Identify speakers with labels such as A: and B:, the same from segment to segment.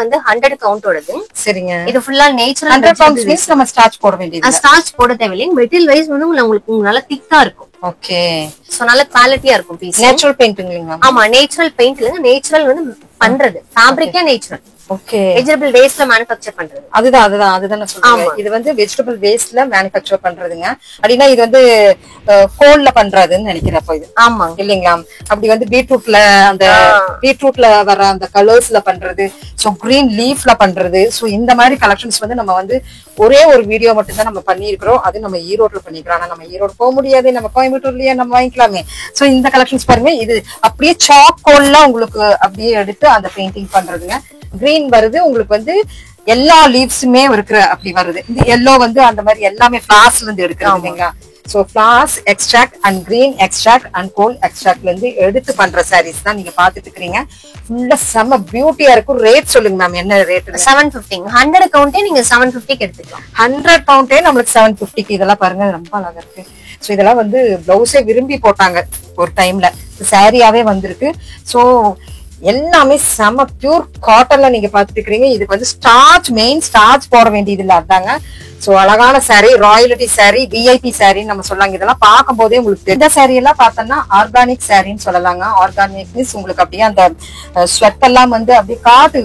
A: வந்து 100 கவுண்ட் ஓடுது.
B: சரிங்க.
A: இது ஃபுல்லா நேச்சுரல்
B: 100 pounds மீன்ஸ் நம்ம ஸ்டார்ச் போட வேண்டியது.
A: ஸ்டார்ச் போட தேவையில்லை. மெட்டீரியல் வைஸ் வந்து உங்களுக்கு நல்ல திக்கா இருக்கும்.
B: ஓகே.
A: சோ நல்ல குவாலிட்டியா இருக்கும் பீஸ்.
B: Natural painting.
A: ஆமா, நேச்சுரல் பெயிண்ட்ல நேச்சுரல் வந்து பண்றது. ஃபேப்ரிக்கே நேச்சுரல்.
B: ஓகே.
A: வெஜிடபிள் வேஸ்ட்ல மேனுஃபேக்சர் பண்றது.
B: அதுதான் நான் சொல்றேன். இது வந்து வெஜிடபிள் வேஸ்ட்ல மேனுஃபேக்சர் பண்றதுங்க. அப்படின்னா இது வந்து கோல்ல பண்றதுன்னு நினைக்கிறேன். அப்ப இது
A: ஆமா
B: இல்லீங்களா? அப்படி வந்து பீட்ரூட்ல வர அந்த கலர்ஸ்ல பண்றது, சோ கிரீன் லீஃப்ல பண்றது. சோ இந்த மாதிரி கலெக்ஷன்ஸ் வந்து நம்ம வந்து ஒரே ஒரு வீடியோ மட்டும் தான் நம்ம பண்ணிருக்கிறோம். அது நம்ம ஈரோட்ல பண்ணிக்கிறோம். ஆனா நம்ம ஈரோடு போக முடியாது, நம்ம கோயம்புத்தூர்லயே நம்ம வாங்கிக்கலாமே. சோ இந்த கலெக்ஷன்ஸ் பாருங்க. இது அப்படியே சாக்கோல்ல உங்களுக்கு அப்படியே எடுத்து அந்த பெயிண்டிங் பண்றதுங்க. கிரீன் வருது உங்களுக்கு வந்து எல்லா லீவ்ஸுமே இருக்கிற அப்படி வருது. இந்த எல்லோ வந்து அந்த மாதிரி எல்லாமே ஃபிளார்ஸ்ல இருந்து எடுக்கிறது இல்லைங்களா? So flowers extract and green extract and coal எக்ஸ்ட்ராக்ட்ல இருந்து எடுத்து பண்ற சாரீஸ் தான் நீங்க பாத்துட்டு இருக்கீங்க. ஃபுல்லா செம்ம பியூட்டியா இருக்கும். ரேட் சொல்லுங்க மேம், என்ன ரேட்?
A: 750. 100 கவுண்டே நீங்க 750க்கு எடுத்துக்கலாம்.
B: 100 கவுண்டே நம்மளுக்கு 750க்கு. இதெல்லாம் பாருங்க ரொம்ப அழகா இருக்கு. சோ இதெல்லாம் வந்து பிளவுஸே விரும்பி போட்டாங்க ஒரு டைம்ல, சாரியாவே வந்திருக்கு. சோ எல்லாமே செம பியூர் காட்டன்ல நீங்க பாத்துட்டு இருக்கீங்க. இதுக்கு வந்து ஸ்டார்ச், மெயின் ஸ்டார்ச் போட வேண்டியது இல்ல. அதாங்க. சோ அழகான sorry, royalty sorry, VIP sorry நம்ம சொல்லாங்க. இதெல்லாம் பார்க்கும் போதே உங்களுக்கு இந்த சாரி எல்லாம் பார்த்தோம்னா ஆர்கானிக் சாரின்னு சொல்லலாங்க. ஆர்கானிக் மீன்ஸ் உங்களுக்கு அப்படியே அந்த ஸ்வெட் எல்லாம் வந்து அப்படியே காட்டு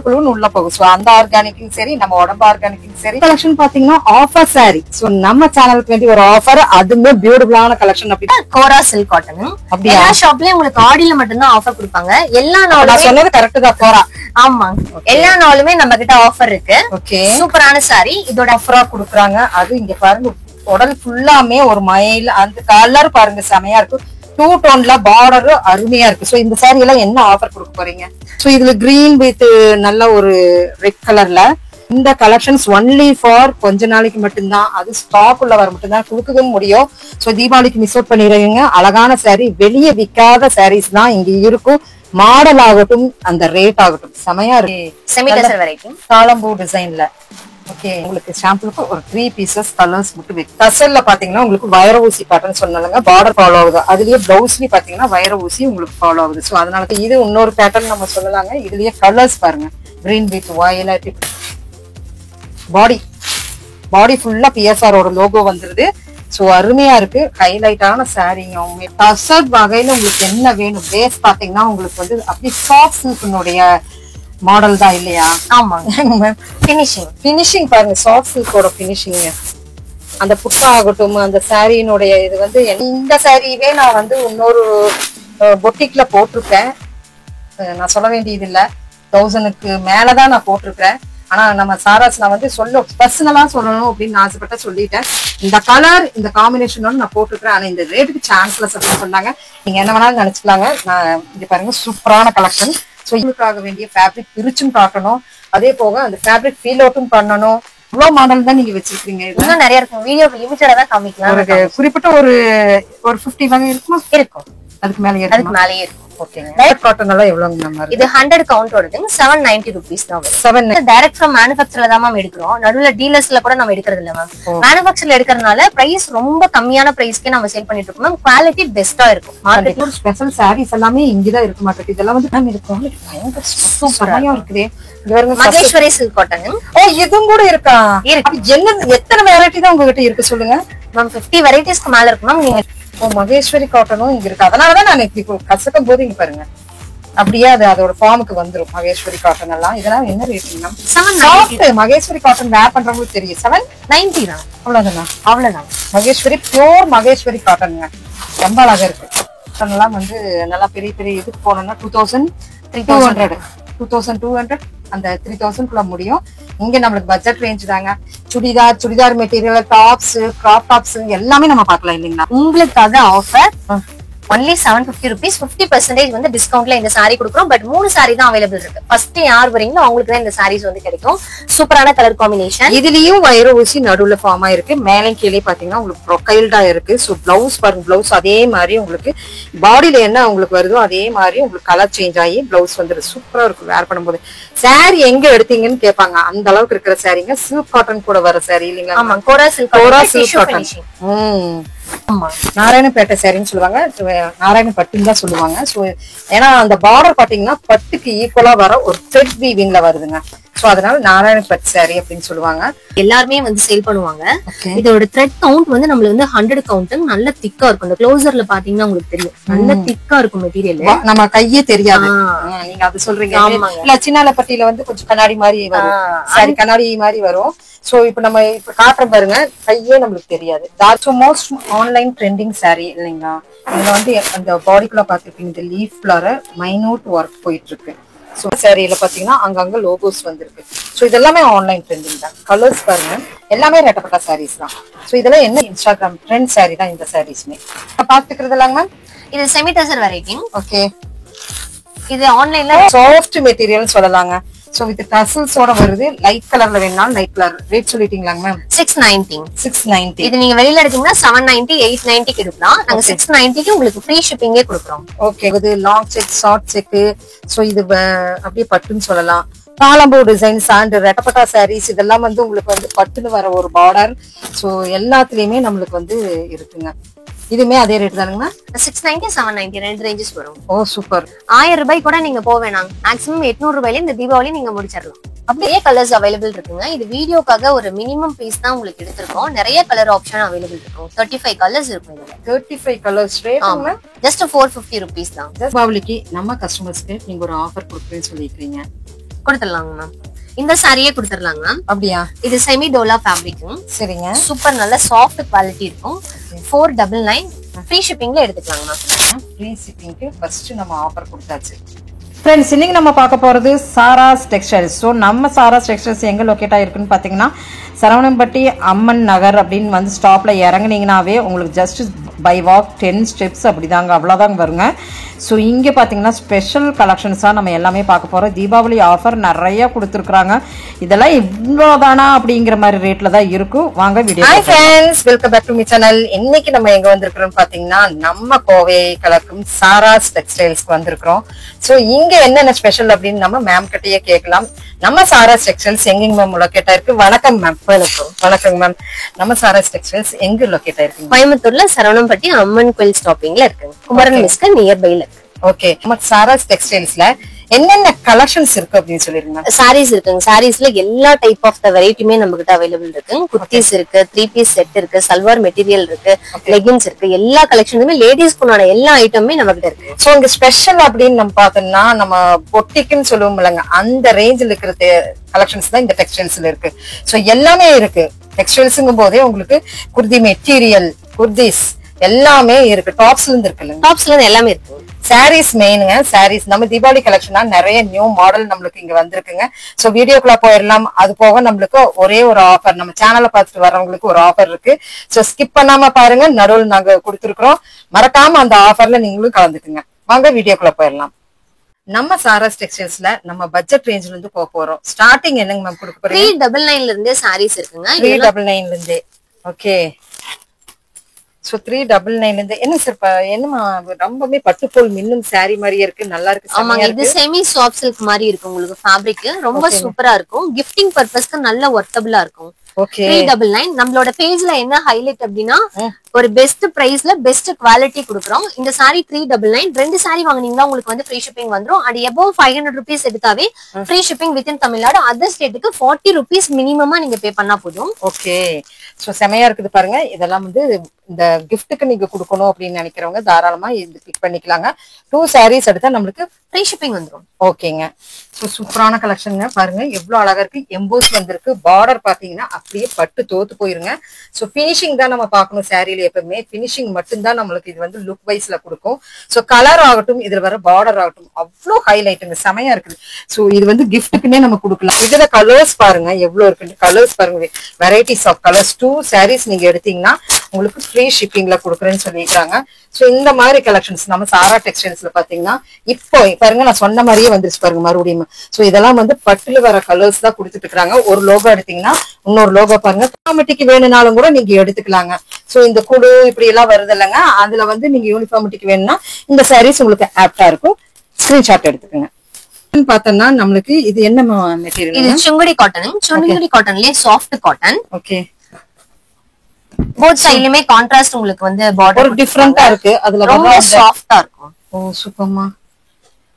B: குழுன்னு உள்ள போகும். சோ அந்த ஆர்கானிக்கும் சரி, நம்ம உடம்பு ஆர்கானிக்கும் சரி. கலெக்ஷன் பாத்தீங்கன்னா ஆஃபர் சாரி. சோ நம்ம சேனலுக்கு வேண்டி ஒரு ஆஃபர், அதுவுமே பியூட்டிஃபுல்லான கலெக்ஷன். அப்படி கோரா சில்க் காட்டன் அப்படியே எல்லா ஷாப்லயும் உங்களுக்கு ஆடியில மட்டும்தான் ஆஃபர் கொடுப்பாங்க. எல்லா நாளும் சொன்னது கரெக்ட் தான். கோரா
A: ஆமா, எல்லா நாளுமே நம்ம கிட்ட ஆஃபர் இருக்கு.
B: ஓகே.
A: சூப்பரான சாரி இதோட
B: ஆஃபரா குடுக்குறாங்க. அது இங்க பாருங்க, உடல் ஃபுல்லாமே ஒரு மயில், அந்த கலர் பாருங்க செமையா இருக்கு. 2 டோன்ல பார்டர் அருமையா இருக்கு. சோ இந்த சாரி எல்லாம் என்ன ஆஃபர் கொடுக்க போறீங்க? சோ இதுல கிரீன் வித் நல்ல ஒரு ரெட் கலர்ல இந்த கலெக்ஷன்ஸ் ஒன்லி ஃபார் கொஞ்ச நாளைக்கு மட்டும்தான். அது ஸ்டாக் உள்ள வர மட்டும்தான் கொடுக்கவும் முடியும். சோ தீபாவளிக்கு மிஸ் அவுட் பண்ணிடுறீங்க. அழகான சாரி, வெளியே விற்காத சாரீஸ் தான் இங்க இருக்கும். மாடல் ஆகட்டும், அந்த ரேட் ஆகட்டும் செமையா இருக்கு.
A: செமி டசர் வெரைட்டி
B: தாளம்பூ டிசைன்ல. ஓகே. உங்களுக்கு சாம்பிளுக்கு ஒரு 3 பீசஸ் கலர்ஸ் மட்டும் வைக்கும். டசல்ல பாத்தீங்கன்னா உங்களுக்கு வைர ஊசி பேட்டர்ன் சொன்னாங்க. பார்டர் ஃபாலோ ஆகுது. அதுலயே பிளவுஸ்லயும் பாத்தீங்கன்னா வைர ஊசி உங்களுக்கு ஃபாலோ ஆகுது. சோ அதனால இது இன்னொரு பேட்டர்ன் நம்ம சொல்லலாங்க. இதுலயே கலர்ஸ் பாருங்க, கிரீன் வித் வயலட். பாடி ஃபுல்லா பிஎஸ்ஆரோட லோகோ வந்துருது. சோ அருமையா இருக்கு. ஹைலைட்டான சாரீங்க. டசர் வகையில உங்களுக்கு என்ன வேணும்? பேஸ் பாத்தீங்கன்னா உங்களுக்கு வந்து அப்படி சாஃப்ட் சில்க்னுடைய மாடல் தான் இல்லையா?
A: ஆமா.
B: பினிஷிங் பாருங்க, சாஃப்ட் சில்கோட பினிஷிங். அந்த புட்டா ஆகட்டும், அந்த சாரியினுடைய இது வந்து இந்த சாரியவே நான் வந்து இன்னொரு பொட்டிக்ல போட்டிருக்கேன். நான் சொல்ல வேண்டியது இல்ல, 1000க்கு மேலதான் நான் போட்டிருக்கேன். ஆனா நம்ம சாராஸ் நான் வந்து பர்சனலா சொல்லணும் அப்படின்னு ஆசைப்பட்ட சொல்லிட்டேன். இந்த கலர் இந்த காம்பினேஷனோட நான் போட்டுக்கிறேன். ஆனா இந்த ரேட்டுக்கு சான்ஸ்லெஸ் அப்படின்னு சொன்னாங்க. நீங்க என்ன வேணாலும் நினைச்சுக்கலாங்க. நான் இது பாருங்க சூப்பரான கலெக்ஷன். ஸோ இதுக்காக வேண்டிய ஃபேப்ரிக் பிரிச்சும் காட்டணும், அதே போக அந்த ஃபேப்ரிக் ஃபீல் அவுட்டும் பண்ணணும். இவ்வளவு மாடல் தான் நீங்க வச்சிருக்கீங்க.
A: இன்னும் நிறைய இருக்கும். வீடியோ லிமிட்டடா தான் காமிக்கலாம்.
B: ஒரு குறிப்பிட்ட ஒரு 50 வகை இருக்குமா?
A: இருக்கும்.
B: அதுக்கு மேலே
A: இருக்கும்.
B: ஓகேங்க. டைரக்ட் காட்டன் எல்லாம் எவ்வளவுங்க நம்ம?
A: இது 100 கவுண்ட் வருது. 790 rupees தான் வரும். டைரக்ட் ஃப்ரம் மேனுஃபேக்சர்ல தான் மேம் எடுக்கிறோம். நடுவுல டீலர்ஸ்ல கூட நம்ம எடுக்கிறது இல்ல மேம். மேனுஃபேக்சர்ல எடுக்கிறதுனால பிரைஸ் ரொம்ப கம்மியான பிரைஸ்க்கே நம்ம சேல் பண்ணிட்டு இருக்கோம் மேம். குவாலிட்டி பெஸ்டா இருக்கும்.
B: மார்க்கெட்ல ஸ்பெஷல் சாரீஸ் எல்லாமே இங்கதான் இருக்க மாட்டேங்குது. இதெல்லாம் வந்து மேம் இது குவாலிட்டி பயங்கர சூப்பரா இருக்குது.
A: Maheswari silk cotton.
B: ஓ இதுவும் கூட இருக்கா? என்ன எத்தனை வெரைட்டி தான் உங்ககிட்ட இருக்கு சொல்லுங்க
A: மேம்? 50 வெரைட்டிஸ்க்கு மேல இருக்கு மேம். நீங்க
B: மகேஸ்வரி காட்டனும் இங்க இருக்கு. அதனாலதான் நான் இப்படி கசக்கும் போது இங்க பாருங்க அப்படியே அது அதோட ஃபார்முக்கு வந்துரும். மகேஸ்வரி காட்டன் எல்லாம் இதெல்லாம் என்ன ரேட்டிங்? மகேஸ்வரி காட்டன் வேர் பண்றவங்களுக்கு தெரியும். 790 தான். அவ்வளவுதான். மகேஸ்வரி பியூர் மகேஸ்வரி காட்டனுங்க. ரொம்ப அழகா இருக்கு. எல்லாம் வந்து நல்லா பெரிய பெரிய இதுக்கு போனோம்னா 2200 அந்த 3000 முடியும். இங்க நம்மளுக்கு பட்ஜெட் ரேஞ்ச் தாங்க. Churidar material, tops, crop tops எல்லாமே நம்ம பார்க்கலாம் இல்லைங்களா?
A: உங்களுக்காக ஆஃபர் ஒன்லி 750 rupees. 50% வந்து டிஸ்கவுண்ட்ல இந்த சாரி கொடுக்குறோம். பட் 3 சாரி தான் அவைலபிள் இருக்கு. ஃபர்ஸ்ட் யார் வரீங்களோ அவங்களுக்கு தான் இந்த சாரீஸ் வந்து கிடைக்கும். சூப்பரான கலர் காம்பினேஷன்.
B: இதுலயும் வைர ஊசி நடுவுல ஃபார்ம் ஆயிருக்கு. மேலே கீழே பாத்தீங்கன்னா உங்களுக்கு ப்ரொக்கைல்டா இருக்கு. சோ பிளவுஸ் பாருங்க, பிளவுஸ் அதே மாதிரி உங்களுக்கு பாடியில என்ன உங்களுக்கு வருதோ அதே மாதிரி உங்களுக்கு கலர் சேஞ்ச் ஆகி பிளவுஸ் வந்து சூப்பரா இருக்கும் வேர் பண்ணும்போது. சாரி எங்க எடுத்தீங்கன்னு கேட்பாங்க. அந்த அளவுக்கு இருக்கிற சாரீங்க. சில்க் காட்டன் கூட வர சாரி இல்லைங்களா?
A: ஆமா, கோரா சில்க் காட்டன்.
B: நாராயணப்பேட்டை சாரின்னு சொல்லுவாங்க, நாராயணப்பட்டுன்னு தான் சொல்லுவாங்க. சோ ஏன்னா அந்த பார்டர் பாத்தீங்கன்னா பட்டுக்கு ஈக்குவலா வர ஒரு த்ரெட் வீவிங்ல வருதுங்க. சோ அதனால நாராயணப்பட்டு சாரி அப்படின்னு சொல்லுவாங்க.
A: எல்லாருமே வந்து சேல் பண்ணுவாங்க. இதோட த்ரெட் கவுண்ட் வந்து நம்மளுக்கு வந்து 100 கவுண்ட், நல்ல திக்கா இருக்கும். இந்த க்ளோசர்ல பாத்தீங்கன்னா உங்களுக்கு தெரியும், நல்ல திக்கா இருக்கும் மெட்டீரியல், நம்ம கையே தெரியாது. நீங்க அது சொல்றீங்க இல்ல, சின்னாலப்பட்டியில வந்து கொஞ்சம் கண்ணாடி மாதிரி வரும் சாரி, கண்ணாடி மாதிரி வரும். சோ இப்ப நம்ம இப்ப காட்டுற பாருங்க, கையே நம்மளுக்கு தெரியாது. மோஸ்ட் ஆன்லைன் ட்ரெண்டிங் சாரி இல்லைங்களா. இதுல வந்து அந்த பாடிக்குள்ள பாத்துருப்பீங்க, இந்த லீஃப் ஃபிளவர் மைனூட் ஒர்க் போயிட்டு இருக்கு. சோ சாரியில பாத்தீங்கன்னா அங்கங்க லோகோஸ் வந்திருக்கு. சோ இதெல்லாமே ஆன்லைன் ட்ரெண்டிங் தான். கலர்ஸ் பாருங்க, எல்லாமே ரெட்டப்பட்ட சாரீஸ் தான். சோ இதெல்லாம் என்ன இன்ஸ்டாகிராம் ட்ரெண்ட் சாரி தான் இந்த சாரீஸ்மே. பாத்துக்கிறது இல்லங்க, இது செமி டசர் வெரைட்டி.
B: ஓகே,
A: இது ஆன்லைன்ல
B: சாஃப்ட் மெட்டீரியல் சொல்லலாங்க. சோ வித் டசல்ஸோட வருது. லைட் கலர்ல வேணாலும் லைட் கலர். ரேட் சொல்லிட்டீங்களாங்க மேம்? 690.
A: இது நீங்க வெளியில எடுத்தீங்கன்னா 790 890 கொடுக்கலாம். நாங்க 690க்கு உங்களுக்கு ஃப்ரீ ஷிப்பிங்கே கொடுக்குறோம்.
B: ஓகே, இது long check, short check. So இது அப்படியே பட்டுன்னு சொல்லலாம். தாளம்பூ டிசைன்ஸ் அண்ட் ரெட்டப்பட்டா சாரீஸ் இதெல்லாம் வந்து உங்களுக்கு வந்து பட்டுன்னு வர ஒரு பார்டர். சோ எல்லாத்துலயுமே நம்மளுக்கு வந்து இருக்குங்க. இதுமே அதே ரேட் தானுங்களா?
A: 690 790 ரெண்டு ரேஞ்சஸ் வரும்.
B: ஓ சூப்பர்.
A: 1000 ரூபாய் கூட நீங்க போக வேணாம், மேக்ஸிமம் 800 ரூபாயில இந்த தீபாவளி நீங்க முடிச்சிடலாம். அப்படியே கலர்ஸ் அவைலபிள் இருக்குங்க. இது வீடியோக்காக ஒரு மினிமம் பீஸ் தான் உங்களுக்கு எடுத்திருக்கோம். நிறைய கலர் ஆப்ஷன் அவைலபிள் இருக்கும். 35 கலர்ஸ் இருக்கும் இதுல.
B: 35 கலர்ஸ். ரேட்
A: ஜஸ்ட் 450 rupees தான்.
B: தீபாவளிக்கு நம்ம கஸ்டமர்ஸ்க்கு நீங்க ஒரு ஆஃபர் கொடுக்குறேன்னு சொல்லிருக்கீங்க.
A: கொடுத்துடலாங்க மேம். இந்த சாரியே கொடுத்துடலாங்க மேம்.
B: அப்படியா?
A: இது செமி டோலா ஃபேப்ரிக்.
B: சரிங்க.
A: சூப்பர், நல்ல சாஃப்ட் குவாலிட்டி இருக்கும். 499 ஃப்ரீ ஷிப்பிங்ல எடுத்துக்கலாங்க மேம்.
B: ஃப்ரீ ஷிப்பிங்க்கு ஃபர்ஸ்ட் நம்ம ஆஃபர் கொடுத்தாச்சு. ஃப்ரெண்ட்ஸ், இன்னைக்கு நம்ம பார்க்க போறது சாராஸ் டெக்ஸ்டைல்ஸ். ஸோ நம்ம சாராஸ் டெக்ஸ்டைல்ஸ் எங்க லொக்கேட் ஆயிருக்குன்னு பாத்தீங்கன்னா, சரவணம்பட்டி அம்மன் நகர் அப்படின்னு வந்து ஸ்டாப்ல இறங்குனீங்கன்னாவே உங்களுக்கு ஜஸ்ட் பை வாக் 10 ஸ்டெப்ஸ் அப்படிதாங்க, அவ்வளோதாங்க வருங்க. ஸோ இங்கே பார்த்தீங்கன்னா ஸ்பெஷல் கலெக்ஷன்ஸாக நம்ம எல்லாமே பார்க்க போகிறோம். தீபாவளி ஆஃபர் நிறைய கொடுத்துருக்குறாங்க. இதெல்லாம் இவ்வளோதானா அப்படிங்கிற மாதிரி ரேட்ல தான் இருக்கும். வாங்க video. Hi friends, welcome back to my channel. இன்னைக்கு நம்ம எங்க வந்திருக்கிறோம்னு பார்த்தீங்கன்னா, நம்ம கோவை கலக்கும் சாராஸ் டெக்ஸ்டைல்ஸ்க்கு வந்திருக்கிறோம். ஸோ இங்க என்னென்ன ஸ்பெஷல் அப்படின்னு நம்ம மேம் கிட்டயே கேட்கலாம். நம்ம சாராஸ் டெக்ஸ்டைல்ஸ் எங்க மேம் லொக்கேட் ஆயிருக்கு? வணக்கம் மேம். வணக்கம் மேம். நம்ம சாராஸ் டெக்ஸ்டைல்ஸ் எங்க லொக்கேட் ஆயிருக்கு?
A: கோயம்புத்தூர்ல சரவணம்பட்டி அம்மன் கோயில் ஸ்டாப்பிங்ல இருக்கு. குமரன் மிஸ்க்கு நியர்பைல.
B: ஓகே, நம்ம சாராஸ் டெக்ஸ்டைல்ஸ்ல என்னென்ன கலெக்ஷன்ஸ் இருக்கு அப்படின்னு சொல்லிருங்க.
A: சாரீஸ் இருக்குங்க. சாரீஸ்ல எல்லா டைப் ஆஃப் த வெரைட்டியுமே நம்ம கிட்ட அவைலபிள் இருக்கு. குர்த்திஸ் இருக்கு, 3 பீஸ் செட் இருக்கு, சல்வார் மெட்டீரியல் இருக்கு, லெகின்ஸ் இருக்கு. எல்லா கலெக்ஷனுமே லேடிஸ்க்குண்டான எல்லா ஐட்டமுமே நம்ம கிட்ட இருக்கு.
B: சோ இங்க ஸ்பெஷல் அப்படின்னு நம்ம பார்த்தோம்னா, நம்ம பொட்டிக்குன்னு சொல்லுவோம் இல்லைங்க, அந்த ரேஞ்சில் இருக்கிற கலெக்ஷன்ஸ் தான் இந்த டெக்ஸ்டைல்ஸ்ல இருக்கு. சோ எல்லாமே இருக்கு. டெக்ஸ்டைல்ஸ்ங்கும் போதே உங்களுக்கு குர்தி மெட்டீரியல், குர்திஸ் எல்லாமே இருக்கு. டாப்ஸ்ல இருந்து இருக்குல்ல,
A: டாப்ஸ்ல இருந்து எல்லாமே இருக்கு.
B: சாரீஸ் மெயினுங்க. சாரீஸ் நம்ம தீபாவளி கலெக்ஷனா நிறைய நியூ மாடல் நம்மளுக்கு இங்க வந்திருக்குங்க. சோ வீடியோக்குள்ள போயிடலாம். அது போக நம்மளுக்கு ஒரே ஒரு ஆஃபர், நம்ம சேனலை பார்த்துட்டு வரவங்களுக்கு ஒரு ஆஃபர் இருக்கு. சோ ஸ்கிப் பண்ணாம பாருங்க, நடுவில் நாங்க கொடுத்துருக்கோம். மறக்காம அந்த ஆஃபர்ல நீங்களும் கலந்துக்குங்க. வாங்க வீடியோக்குள்ள போயிடலாம். நம்ம சாராஸ் டெக்ஸ்டைல்ஸ்ல நம்ம பட்ஜெட் ரேஞ்ச்ல இருந்து போறோம். ஸ்டார்டிங் என்னங்க மேம் கொடுக்க போறீங்க?
A: 399 இருந்தே சாரீஸ் இருக்குங்க.
B: 399 இருந்தே. ஓகே, சோ 399 இருந்து என்ன சார் என்னமா ரொம்பவே பட்டு போல் மின்னும் சாரி மாதிரியே இருக்கு. நல்லா இருக்கு.
A: ஆமாங்க, இது செமி சாஃப்ட் சில்க் மாதிரி இருக்கு. உங்களுக்கு ஃபேப்ரிக் ரொம்ப சூப்பரா இருக்கும். கிஃப்டிங் பர்பஸ்க்கு நல்ல வொர்த்தபிளா இருக்கும்.
B: ஓகே,
A: 399. நம்மளோட பேஜ்ல என்ன ஹைலைட் அப்படின்னா, ஒரு பெஸ்ட் பிரைஸ்ல பெஸ்ட் குவாலிட்டி கொடுக்குறோம். இந்த சாரி 399. 2 சாரி வாங்குனீங்கன்னா உங்களுக்கு வந்து ஃப்ரீ ஷிப்பிங் வந்துரும். அது above 500 rupees எடுத்தாவே free shipping within Tamil Nadu. Other ஸ்டேட்டுக்கு 40 rupees மினிமமா நீங்க பே பண்ணா போதும்.
B: ஓகே, சோ செமையா இருக்குது பாருங்க. இதெல்லாம் வந்து இந்த கிஃப்ட்டுக்கு நீங்க கொடுக்கணும் அப்படின்னு நினைக்கிறவங்க தாராளமா இது பிக் பண்ணிக்கலாங்க. 2 சாரீஸ் எடுத்தா நம்மளுக்கு
A: ஃப்ரீ ஷிப்பிங் வந்துரும்.
B: ஓகேங்க. சோ சூப்பரான கலெக்ஷனுங்க. பாருங்க எவ்வளவு அழகா இருக்கு. எம்போஸ் வந்திருக்கு. பார்டர் பாத்தீங்கன்னா அப்படியே பட்டு தோத்து போயிருங்க. சோ பினிஷிங் தான் நம்ம பாக்கணும். சாரியில எப்பவுமே பினிஷிங் மட்டும்தான் நம்மளுக்கு இது வந்து லுக் வைஸ்ல கொடுக்கும். சோ கலர் ஆகட்டும், இதுல வர பார்டர் ஆகட்டும், அவ்வளவு ஹைலைட்டுங்க. செமையா இருக்குது. சோ இது வந்து கிஃப்ட்டுக்குன்னே நம்ம கொடுக்கலாம். இதுல கலர்ஸ் பாருங்க எவ்வளவு இருக்கு. கலர்ஸ் பாருங்க, வெரைட்டிஸ் ஆஃப் கலர்ஸ். 2 சாரீஸ் நீங்க எடுத்தீங்கன்னா உங்களுக்கு ஃப்ரீ ஷிப்பிங்ல கொடுக்குறேன்னு சொல்லிட்டாங்க. சோ இந்த மாதிரி கலெக்ஷன்ஸ் நம்ம சாரா டெக்ஸ்டைல்ஸ்ல பாத்தீங்கன்னா இப்போ பாருங்க, நான் சொன்ன மாதிரியே வந்துருச்சு பாருங்க மறுபடியும். சோ இதெல்லாம் வந்து பட்டுல வர கலர்ஸ் தான் கொடுத்துட்டு இருக்காங்க. ஒரு லோகோ எடுத்தீங்கன்னா இன்னொரு லோகோ பாருங்க. யூனிஃபார்மிட்டிக்கு வேணும்னாலும் கூட நீங்க எடுத்துக்கலாங்க. சோ இந்த குழு இப்படி எல்லாம் வருது இல்லைங்க, அதுல வந்து நீங்க யூனிஃபார்மிட்டிக்கு வேணும்னா இந்த சாரீஸ் உங்களுக்கு ஆப்டா இருக்கும். ஸ்கிரீன்ஷாட் எடுத்துக்கோங்க. பார்த்தோம்னா நம்மளுக்கு இது என்ன மெட்டீரியல்?
A: இது சுங்குடி காட்டன். சுங்குடி காட்டன்லயே சாஃப்ட் காட்டன்.
B: ஓகே,
A: போத் சைடுலயுமே கான்ட்ராஸ்ட் உங்களுக்கு வந்து பார்டர்
B: ஒரு டிஃபரெண்டா இருக்கு. அதுல
A: ரொம்ப சாஃப்ட்டா இருக்கும்.
B: ஓ சூப்பர்மா,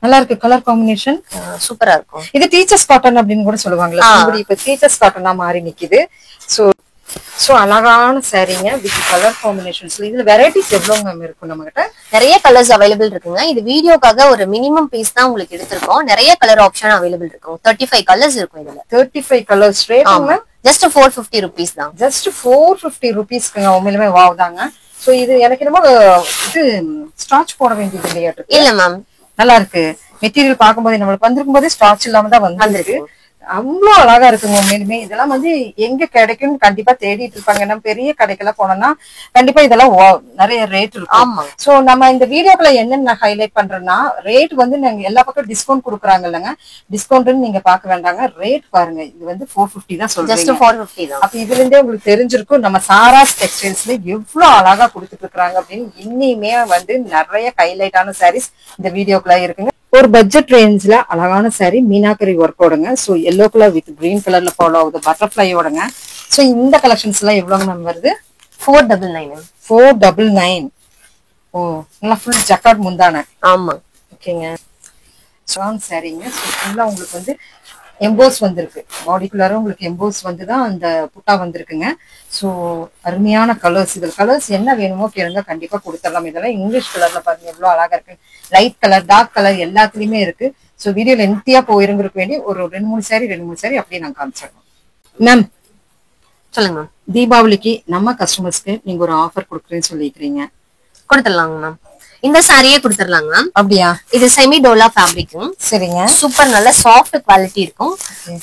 B: நல்லா இருக்கு கலர் காம்பினேஷன்,
A: சூப்பரா இருக்கும்.
B: இது டீச்சர்ஸ் காட்டன் அப்படின்னு கூட சொல்லுவாங்களா, இப்ப டீச்சர்ஸ் காட்டனா மாறி நிக்குது. சோ சோ அழகான சாரீங்க வித் கலர் காம்பினேஷன்ஸ்ல. இதுல வெரைட்டிஸ் எவ்வளவு மேம் இருக்கும் நம்ம கிட்ட?
A: நிறைய கலர்ஸ் அவைலபிள் இருக்குங்க. இது வீடியோக்காக ஒரு மினிமம் பீஸ் தான் உங்களுக்கு எடுத்திருக்கோம். நிறைய கலர் ஆப்ஷன் அவைலபிள் இருக்கும். 35 கலர்ஸ் இருக்கும் இதுல.
B: 35 colours. Rate ma'am
A: just 450 rupees தான்.
B: ஜஸ்ட் 450 rupeesக்குங்க. உண்மையிலுமே வாவ் தாங்க. சோ இது எனக்கு என்னமோ இது ஸ்டார்ச் போட வேண்டியது இல்லையா?
A: இல்ல மேம்,
B: நல்லா இருக்கு. மெட்டீரியல் பார்க்கும்போது நம்மளுக்கு வந்திருக்கும் போதே ஸ்டார்ச் இல்லாம தான் வந்திருக்கு. அவ்வளவு அழகா இருக்குங்க. உண்மையிலுமே இதெல்லாம் வந்து எங்க கிடைக்கும்னு கண்டிப்பா தேடிட்டு இருப்பாங்க. நம்ம பெரிய கடைக்கெல்லாம் போனோம்னா கண்டிப்பா இதெல்லாம் நிறைய ரேட் இருக்கும். சோ நம்ம இந்த வீடியோக்குள்ள என்னென்ன ஹைலைட் பண்றோம்னா, ரேட் வந்து நாங்க எல்லா பக்கம் டிஸ்கவுண்ட் கொடுக்குறாங்க இல்லங்க, டிஸ்கவுண்ட்னு நீங்க பார்க்க வேண்டாங்க. ரேட் பாருங்க, இது வந்து 450 தான் சொல்றீங்க.
A: ஜஸ்ட் 450 தான்.
B: அப்ப இதுல இருந்தே உங்களுக்கு தெரிஞ்சிருக்கும் நம்ம சாராஸ் டெக்ஸ்டைல்ஸ்ல எவ்வளவு அழகா கொடுத்துட்டு இருக்காங்க அப்படின்னு. இன்னிமே வந்து நிறைய ஹைலைட்டான சாரீஸ் இந்த வீடியோக்குள்ள இருக்குங்க. ஒரு பட்ஜெட் ரேஞ்ச்ல அழகான சாரி மீனாக்கரி ஒர்க் ஓடுங்க. So yellow colour with green கலர்ல ஃபாலோ ஆகுது பட்டர்ஃபிளையோடங்க. சோ இந்த கலெக்ஷன்ஸ் எல்லாம் எவ்வளவு நம்ம வருது?
A: 499.
B: 499. ஓ நல்லா ஃபுல் ஜக்கார்ட் முந்தான.
A: ஆமா
B: ஓகேங்க. ஸ்ட்ராங் சாரிங்க. சோ ஃபுல்லா உங்களுக்கு வந்து எம்போஸ் வந்திருக்கு. பாடிக்குள்ளார உங்களுக்கு எம்போஸ் வந்து தான் அந்த புட்டா வந்திருக்குங்க. ஸோ அருமையான கலர்ஸ். இதில் கலர்ஸ் என்ன வேணுமோ கேளுங்க, கண்டிப்பா கொடுத்துடலாம். இதெல்லாம் இங்கிலீஷ் கலர்ல பாருங்க எவ்வளவு அழகா இருக்கு. லைட் கலர், டார்க் கலர் எல்லாத்துலயுமே இருக்கு. ஸோ வீடியோ லென்த்தியா போயிருந்திருக்க வேண்டிய ஒரு 2-3 சாரி அப்படியே நாங்க காமிச்சிடணும். மேம்
A: சொல்லுங்க மேம்.
B: தீபாவளிக்கு நம்ம கஸ்டமர்ஸ்க்கு நீங்க ஒரு ஆஃபர் கொடுக்குறேன்னு சொல்லிக்கிறீங்க,
A: கொடுத்துடலாங்க மேம். இந்த சாரியே கொடுத்துடலாங்க மேம்.
B: அப்படியா?
A: இது செமி டோலா ஃபேப்ரிக். சரிங்க. சூப்பர் நல்ல சாஃப்ட் குவாலிட்டி இருக்கும்.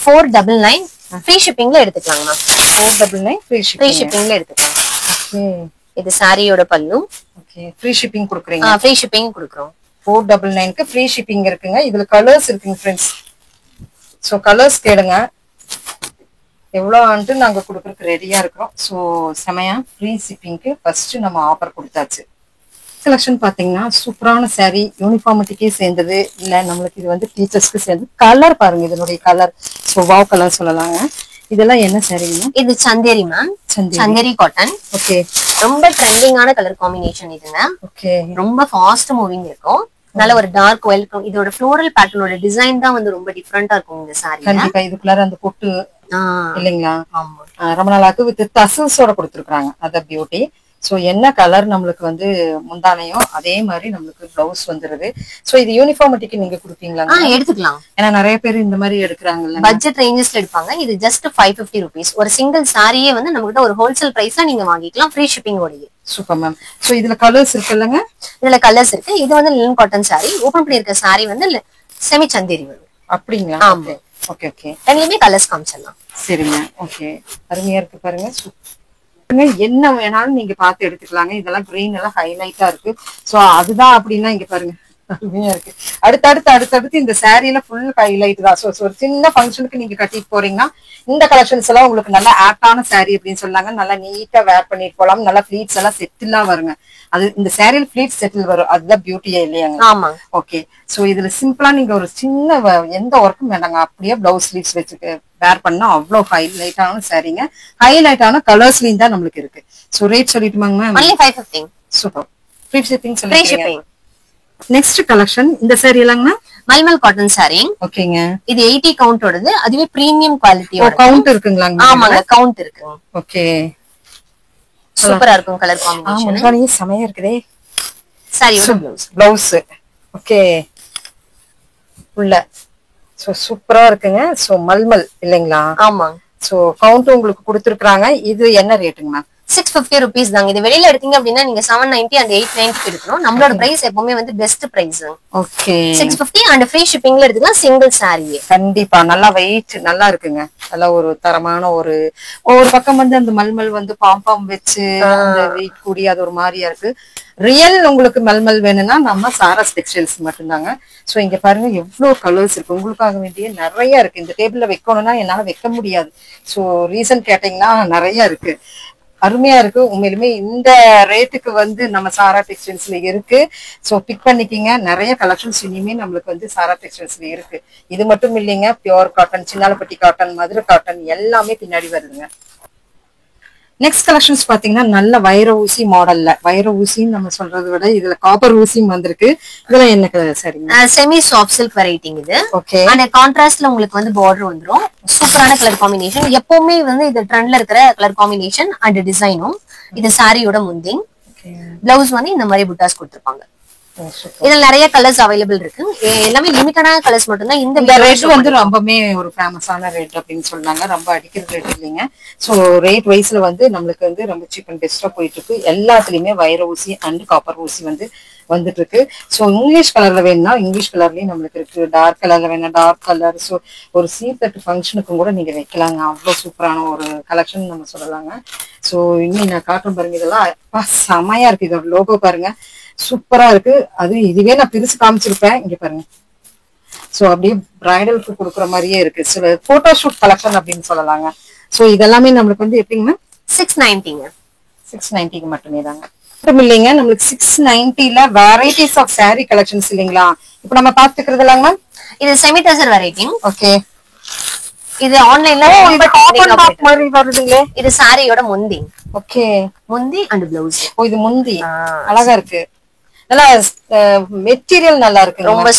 A: 499 ஃப்ரீ ஷிப்பிங்ல எடுத்துக்கலாங்க மேம்.
B: 499 ஃப்ரீ
A: ஷிப்பிங்ல எடுத்துக்கலாம்.
B: ஓகே.
A: இது சாரியோட பல்லு.
B: ஓகே. ஃப்ரீ ஷிப்பிங் கொடுக்குறீங்க?
A: ஃப்ரீ ஷிப்பிங் கொடுக்குறோம்.
B: 499க்கு ஃப்ரீ ஷிப்பிங் இருக்குங்க. இதுல கலர்ஸ் இருக்குங்க ஃப்ரெண்ட்ஸ். சோ கலர்ஸ் கேளுங்க, எவ்வளவு ஆண்டு நாங்க கொடுக்கறதுக்கு ரெடியா இருக்கிறோம். சோ செமையா ஃப்ரீ ஷிப்பிங்க்கு ஃபர்ஸ்ட் நம்ம ஆஃபர் கொடுத்தாச்சு. கலெக்ஷன் பாத்தீங்கன்னா சூப்பரான சாரி, யூனிஃபார்மிட்டிக்கே சேர்ந்தது இல்ல, நம்மளுக்கு இது வந்து டீச்சர்ஸ்க்கு சேர்ந்தது. கலர் பாருங்க, இதனுடைய கலர் ஸோ வாவ் கலர் சொல்லலாங்க. இதெல்லாம் என்ன சாரிங்க? இது
A: Chanderi ma'am. Chanderi cotton.
B: Okay.
A: ரொம்ப ட்ரெண்டிங்கான கலர் காம்பினேஷன் இதுங்க.
B: ஓகே.
A: ரொம்ப ஃபாஸ்ட் மூவிங் இருக்கும். நல்ல ஒரு டார்க் வெல்கம். இதோட ஃப்ளோரல் பேட்டர்னோட டிசைன் தான் வந்து ரொம்ப டிஃபரெண்டா இருக்கும் இந்த சாரி.
B: கண்டிப்பா இதுக்குள்ளார அந்த பொட்டு இல்லைங்களா?
A: ஆமா.
B: ரொம்ப நாளாக்கு வித் டசல்ஸோட கொடுத்துருக்காங்க. அத பியூட்டி. சோ என்ன கலர் நம்மளுக்கு வந்து முந்தானையோ அதே மாதிரி நம்மளுக்கு பிளவுஸ் வந்துருது. சோ இது யூனிஃபார்மிட்டிக்கு நீங்க கொடுப்பீங்களா?
A: எடுத்துக்கலாம்.
B: ஏன்னா நிறைய பேர் இந்த மாதிரி எடுக்கிறாங்கல்ல,
A: பட்ஜெட் ரேஞ்சஸ்ல எடுப்பாங்க. இது ஜஸ்ட் 550 rupees. ஒரு சிங்கிள் சாரியே வந்து நம்ம கிட்ட ஒரு ஹோல்சேல் பிரைஸ்ல நீங்க வாங்கிக்கலாம், ஃப்ரீ ஷிப்பிங் ஓடியே.
B: Super ma'am. சோ இதுல கலர்ஸ் இருக்குல்லங்க?
A: இதுல கலர்ஸ் இருக்கு. இது வந்து லினன் காட்டன் சாரி. ஓபன் பண்ணி இருக்க சாரி வந்து செமி சந்தேரி வரும்.
B: அப்படிங்களா?
A: ஆமா.
B: Okay okay.
A: ரெண்டுலயுமே கலர்ஸ் காமிச்சிடலாம்.
B: சரிங்க. ஓகே. அருமையா இருக்கு பாருங்க. என்ன வேணாலும் நீங்க பார்த்து எடுத்துக்கலாங்க. இதெல்லாம் கிரீன் எல்லாம் ஹைலைட்டா இருக்கு. சோ அதுதான் அப்படின்னா இங்க பாருங்க அருமையா இருக்கு. அடுத்தடுத்து இந்த சாரியில ஃபுல் ஹைலைட் தான். சோ ஒரு சின்ன ஃபங்க்ஷனுக்கு நீங்க கட்டிட்டு போறீங்கன்னா இந்த கலெக்ஷன்ஸ் எல்லாம் உங்களுக்கு நல்லா ஆப்டான சாரி அப்படின்னு சொன்னாங்க. நல்லா நீட்டா வேர் பண்ணிட்டு போலாம். நல்லா ஃபிளீட்ஸ் எல்லாம் செட்டிலா வருங்க. அது இந்த சாரியில ஃபிளீட் செட்டில் வரும். அதுதான் பியூட்டியா இல்லையாங்க?
A: ஆமா.
B: ஓகே. சோ இதுல சிம்பிளா நீங்க ஒரு சின்ன எந்த ஒர்க்கும் வேண்டாங்க, அப்படியே பிளவுஸ் ஸ்லீவ்ஸ் வச்சுட்டு வேர் பண்ணா அவ்வளவு ஹைலைட்டான சாரீங்க. ஹைலைட்டான கலர்ஸ்லயும் தான் நம்மளுக்கு இருக்கு. சோ ரேட் சொல்லிட்டுமாங்க ma'am?
A: only 550.
B: Super. Free shipping
A: free
B: சொல்லிட்டீங்க.
A: ஷிப்பிங்.
B: நெக்ஸ்ட் கலெக்ஷன் இந்த சாரி எல்லாம்னா
A: மல்மல் காட்டன் சாரி.
B: ஓகேங்க.
A: இது 80 கவுண்ட் ஓடுது. அதுவே பிரீமியம் குவாலிட்டி.
B: கவுண்ட் இருக்குங்களா?
A: ஆமாங்க, கவுண்ட் இருக்கு.
B: ஓகே.
A: சூப்பரா இருக்கும் கலர் காம்பினேஷன்.
B: முந்தானி செமையா இருக்குதே.
A: Sorry
B: blouse. ஓகே. உள்ள சோ சூப்பரா இருக்குங்க. சோ மல்மல் இல்லைங்களா?
A: ஆமா.
B: சோ கவுண்ட் உங்களுக்கு கொடுத்துருக்காங்க. இது என்ன ரேட்டுங்க மேம்?
A: 650 rupees தாங்க. இது வெளியில எடுத்தீங்க அப்படின்னா நீங்க 790 and 890 எடுக்கணும். நம்மளோட பிரைஸ் எப்பவுமே வந்து best price.
B: Okay.
A: 650 and free ஷிப்பிங்ல எடுத்துக்கலாம் சிங்கிள் சாரி.
B: கண்டிப்பா நல்லா வெயிட் நல்லா இருக்குங்க. நல்லா ஒரு தரமான ஒரு பக்கம் வந்து அந்த மல்மல் வந்து பாம்பாம் வச்சு அந்த வெயிட் கூடி அது ஒரு மாதிரியா இருக்கு. ரியல் உங்களுக்கு மல்மல் வேணும்னா நம்ம சாராஸ் டெக்ஸ்டைல்ஸ் மட்டும்தாங்க. சோ இங்க பாருங்க எவ்வளவு கலர்ஸ் இருக்கு. உங்களுக்காக வேண்டிய நிறைய இருக்கு. இந்த டேபிள்ல வைக்கணும்னா என்னால வைக்க முடியாது. சோ ரீசன் கேட்டீங்கன்னா நிறைய இருக்கு. அருமையா இருக்கு. உண்மையிலுமே இந்த ரேட்டுக்கு வந்து நம்ம சாரா டெக்ஸ்டைல்ஸ்ல இருக்கு. சோ பிக் பண்ணிக்கிங்க. நிறைய கலெக்ஷன்ஸ் இனிமே நம்மளுக்கு வந்து சாரா டெக்ஸ்டைல்ஸ்ல இருக்கு. இது மட்டும் இல்லைங்க, pure cotton, Chinnalapatti cotton, Madurai cotton எல்லாமே பின்னாடி வருதுங்க. நெக்ஸ்ட் கலெக்ஷன்ஸ் பாத்தீங்கன்னா நல்ல வைர ஊசி மாடல்ல, வைர ஊசின்னு நம்ம சொல்றதை விட இதுல காப்பர் ஊசியும் வந்திருக்கு. இதெல்லாம் என்ன கலர் சரிங்க?
A: செமி சாஃப்ட் சில்க் வெரைட்டி இது.
B: ஓகே.
A: அண்ட் கான்ட்ராஸ்ட்ல உங்களுக்கு வந்து பார்டர் வந்துரும். சூப்பரான கலர் காம்பினேஷன். எப்பவுமே வந்து இது ட்ரெண்ட்ல இருக்கிற கலர் காம்பினேஷன் அண்ட் டிசைனும். இது சாரியோட முந்தி. பிளவுஸ் வந்து இந்த மாதிரி புட்டாஸ் கொடுத்திருப்பாங்க. இதுல நிறைய கலர்ஸ் அவைலபிள் இருக்கு. எல்லாமே லிமிட்டடான கலர்ஸ் மட்டும் தான். இந்த
B: ரேட் வந்து ரொம்பவே ஒரு ஃபேமஸான ரேட் அப்படின்னு சொன்னாங்க. ரொம்ப அடிக்கிற ரேட் இல்லைங்க. சோ ரேட் வைஸ்ல வந்து நம்மளுக்கு வந்து ரொம்ப சீப் அண்ட் பெஸ்டா போயிட்டு இருக்கு. எல்லாத்துலயுமே வைர ஊசி அண்ட் காப்பர் ஊசி வந்து வந்துட்டு இருக்கு. சோ இங்கிலீஷ் கலர்ல வேணும்னா இங்கிலீஷ் கலர்லயும் நம்மளுக்கு இருக்கு. டார்க் கலர்ல வேணா டார்க் கலர். சோ ஒரு சீத்தட்டு ஃபங்க்ஷனுக்கும் கூட நீங்க வைக்கலாங்க. அவ்வளவு சூப்பரான ஒரு கலெக்ஷன் நம்ம சொல்லலாங்க. சோ இன்னும் நான் காட்டும் பாருங்க. இதெல்லாம் செமையா இருக்கு. இதோட லோகோ பாருங்க, சூப்பரா இருக்கு. அது இதுவே நான் பிரிச்சு காமிச்சிருப்பேன். இங்க பாருங்க. சோ அப்படியே பிரைடலுக்கு கொடுக்குற மாதிரியே இருக்கு. சில போட்டோ ஷூட் கலெக்ஷன் அப்படின்னு சொல்லலாங்க. சோ இதெல்லாமே நம்மளுக்கு வந்து எப்படிங்கன்னா
A: 690ங்க.
B: 690க்கு மட்டுமே தாங்க. மட்டும் இல்லைங்க, நம்மளுக்கு 690ல வெரைட்டிஸ் ஆஃப் சாரி கலெக்ஷன்ஸ் இல்லைங்களா இப்ப நம்ம பாத்துக்கிறது இல்லைங்க.
A: இது செமி டசர் வெரைட்டி.
B: ஓகே.
A: இது ஆன்லைன்ல
B: மாதிரி வருதுங்களே.
A: இது சாரியோட முந்தி.
B: ஓகே.
A: முந்தி அண்ட் பிளவுஸ்.
B: ஓ இது முந்தி அழகா இருக்கு. நல்லா மெட்டீரியல் நல்லா இருக்கு.
A: ரொம்ப